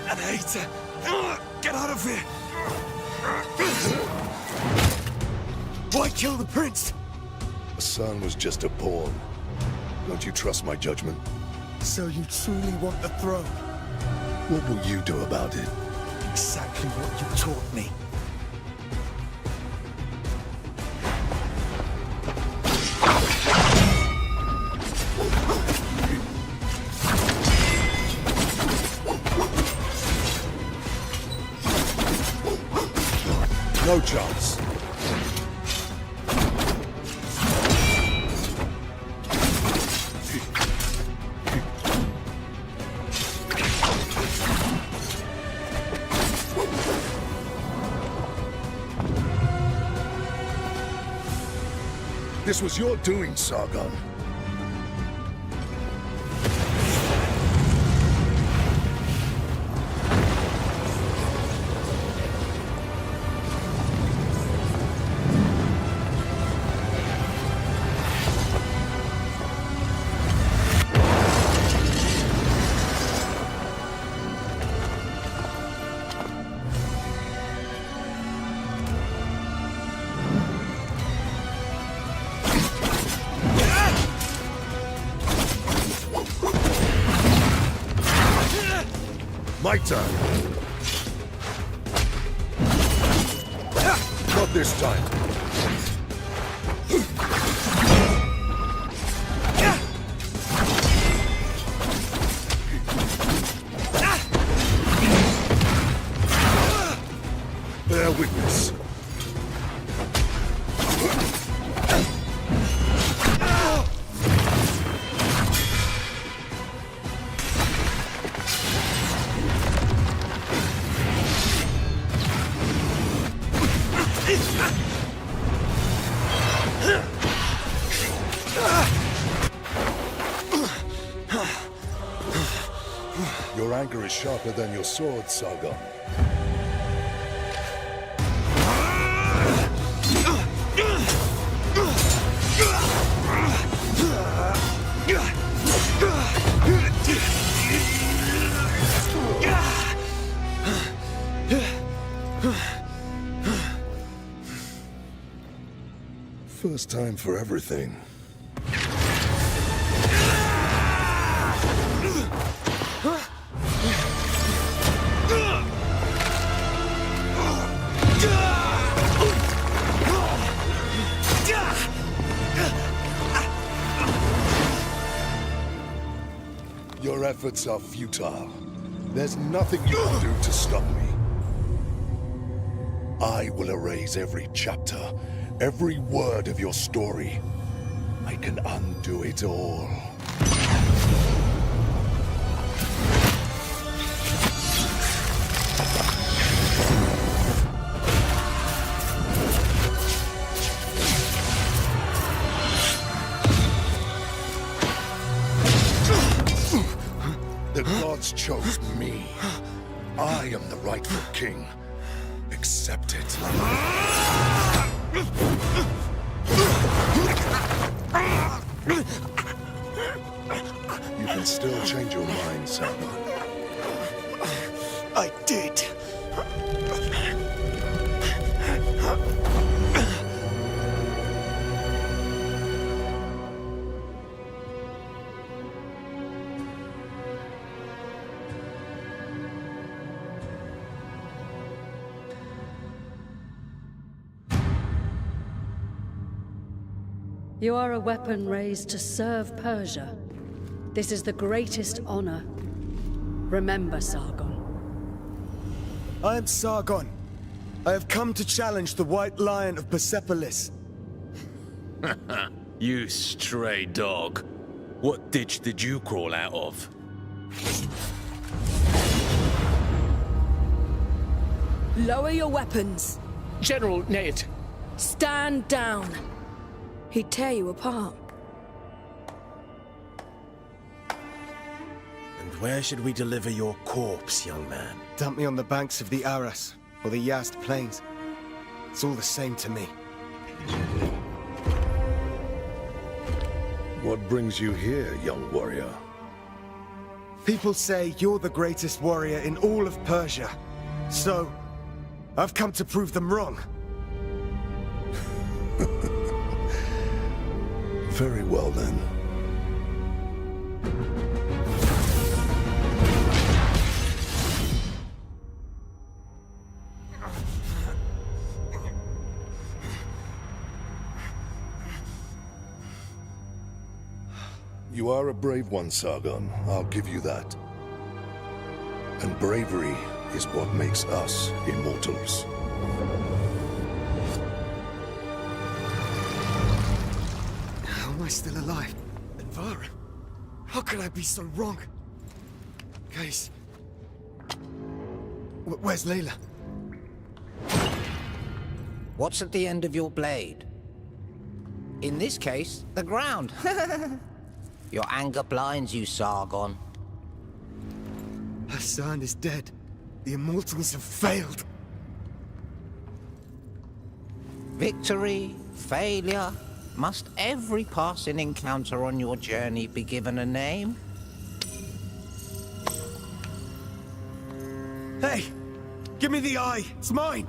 Anahita! Get out of here! Why kill the prince? Hassan was just a pawn. Don't you trust my judgment? So you truly want the throne? What will you do about it? Exactly what you taught me. No chance. This was your doing, Sargon. My turn. Not this time. Bear witness. Your anger is sharper than your sword, Sargon. First time for everything. Your efforts are futile. There's nothing you can do to stop me. I will erase every chapter, every word of your story. I can undo it all. gods chose me. I am the rightful king. Accept it. You can still change your mind, Sargon. I did. You are a weapon raised to serve Persia. This is the greatest honor. Remember, Sargon. I am Sargon. I have come to challenge the White Lion of Persepolis. You stray dog. What ditch did you crawl out of? Lower your weapons. General Ned. Stand down. He'd tear you apart. And where should we deliver your corpse, young man? Dump me on the banks of the Aras, or the Yazd Plains. It's all the same to me. What brings you here, young warrior? People say you're the greatest warrior in all of Persia. So, I've come to prove them wrong. Very well, then. You are a brave one, Sargon. I'll give you that. And bravery is what makes us immortals. How am I still alive? And Vara? How could I be so wrong? Guys... Where's Layla? What's at the end of your blade? In this case, the ground. Your anger blinds you, Sargon. Hassan is dead. The Immortals have failed. Victory, failure. Must every passing encounter on your journey be given a name? Hey! Give me the eye! It's mine!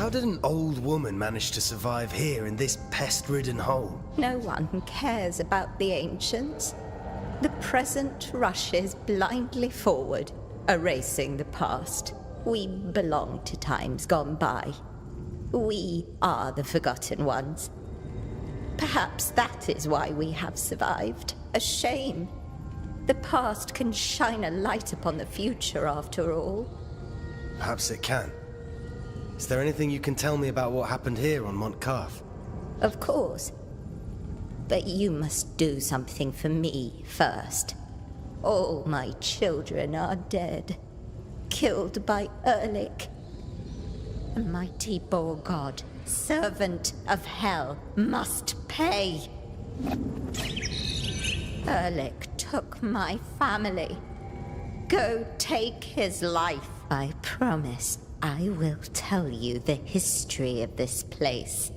How did an old woman manage to survive here in this pest-ridden hole? No one cares about the ancients. The present rushes blindly forward, erasing the past. We belong to times gone by. We are the forgotten ones. Perhaps that is why we have survived. A shame. The past can shine a light upon the future, after all. Perhaps it can. Is there anything you can tell me about what happened here on Mont Carth? Of course. But you must do something for me first. All my children are dead. Killed by Erlich. A mighty boar god, servant of hell, must pay. Erlich took my family. Go take his life. I promise I will tell you the history of this place.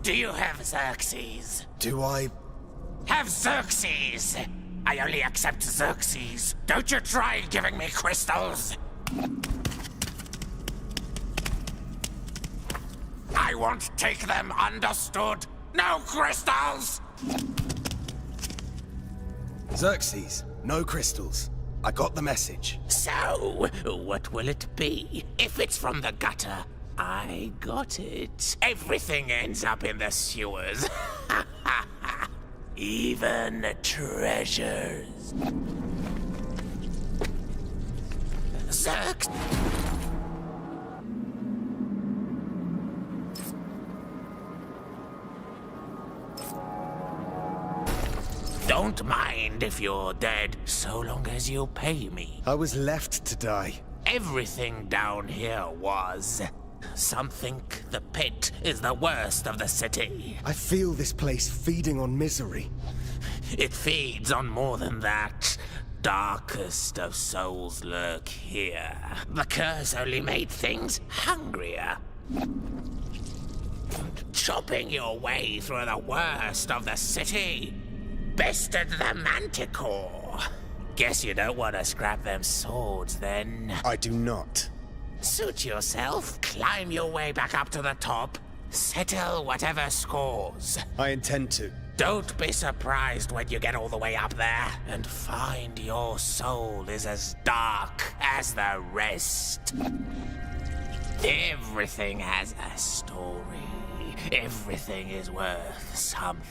Do you have Xerxes? Do I? Have Xerxes! I only accept Xerxes. Don't you try giving me crystals! I won't take them, understood? No crystals! Xerxes, no crystals. I got the message. So, what will it be? If it's from the gutter, I got it. Everything ends up in the sewers. Even treasures. Xerxes. Don't mind if you're dead, so long as you pay me. I was left to die. Everything down here was. Some think the pit is the worst of the city. I feel this place feeding on misery. It feeds on more than that. Darkest of souls lurk here. The curse only made things hungrier. Chopping your way through the worst of the city. Bested the Manticore. Guess you don't want to scrap them swords, then. I do not. Suit yourself, climb your way back up to the top, settle whatever scores. I intend to. Don't be surprised when you get all the way up there and find your soul is as dark as the rest. Everything has a story. Everything is worth something.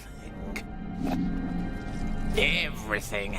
Everything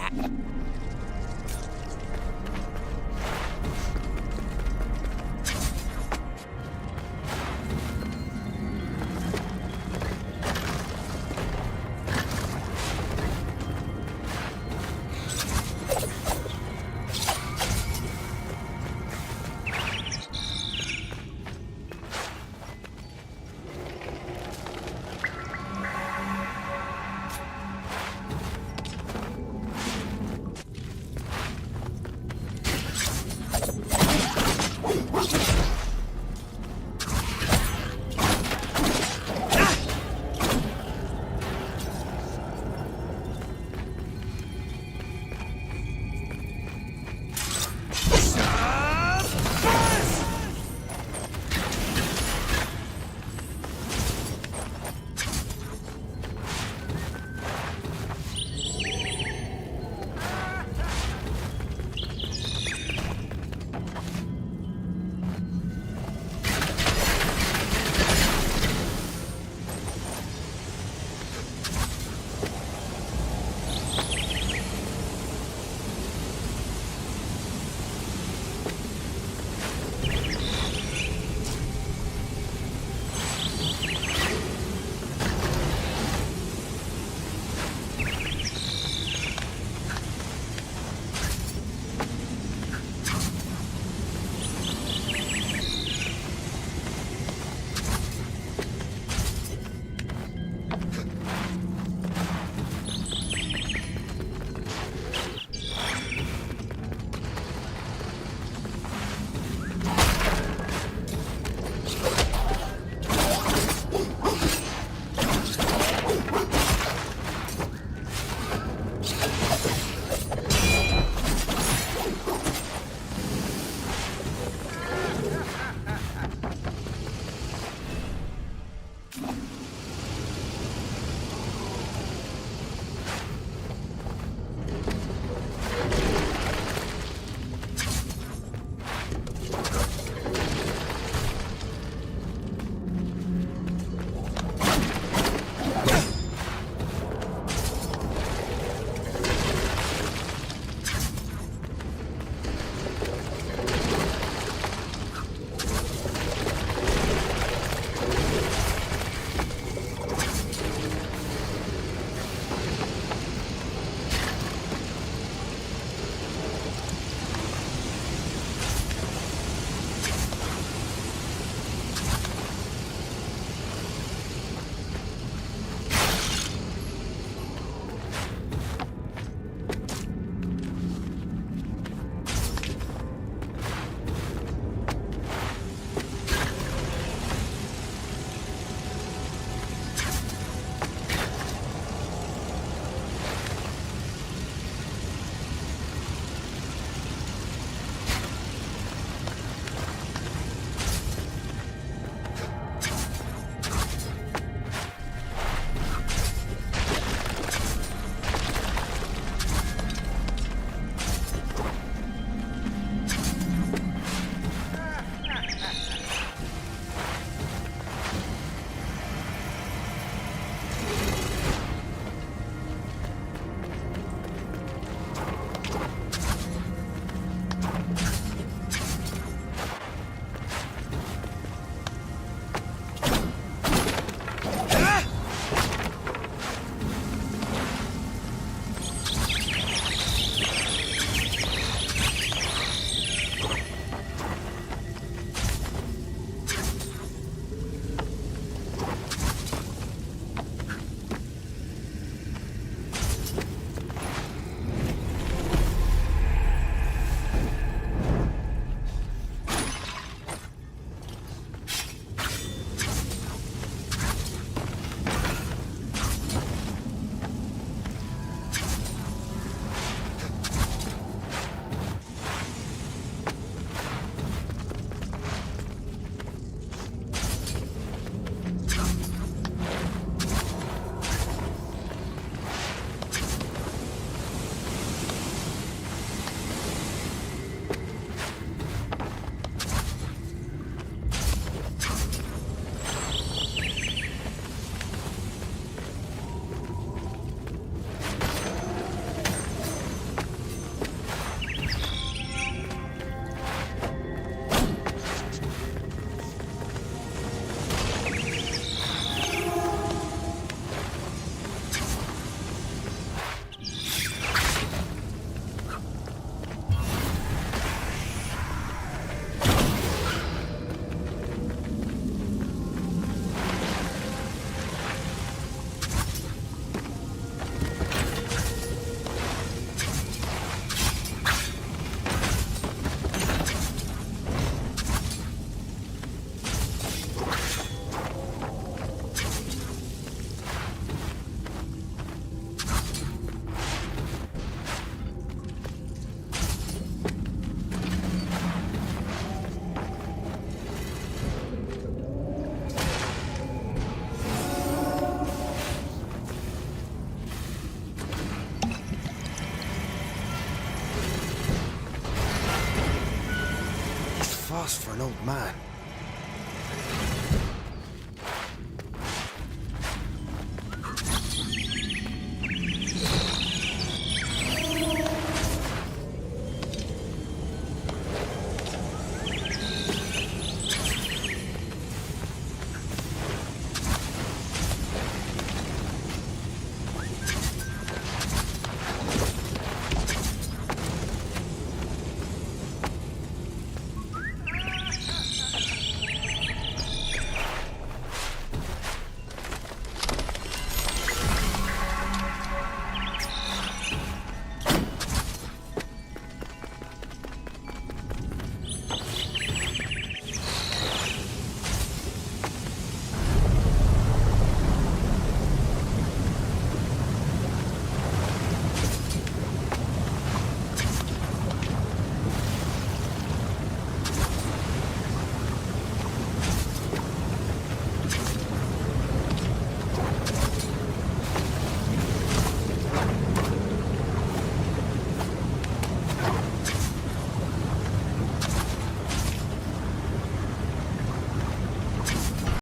fast for an old man.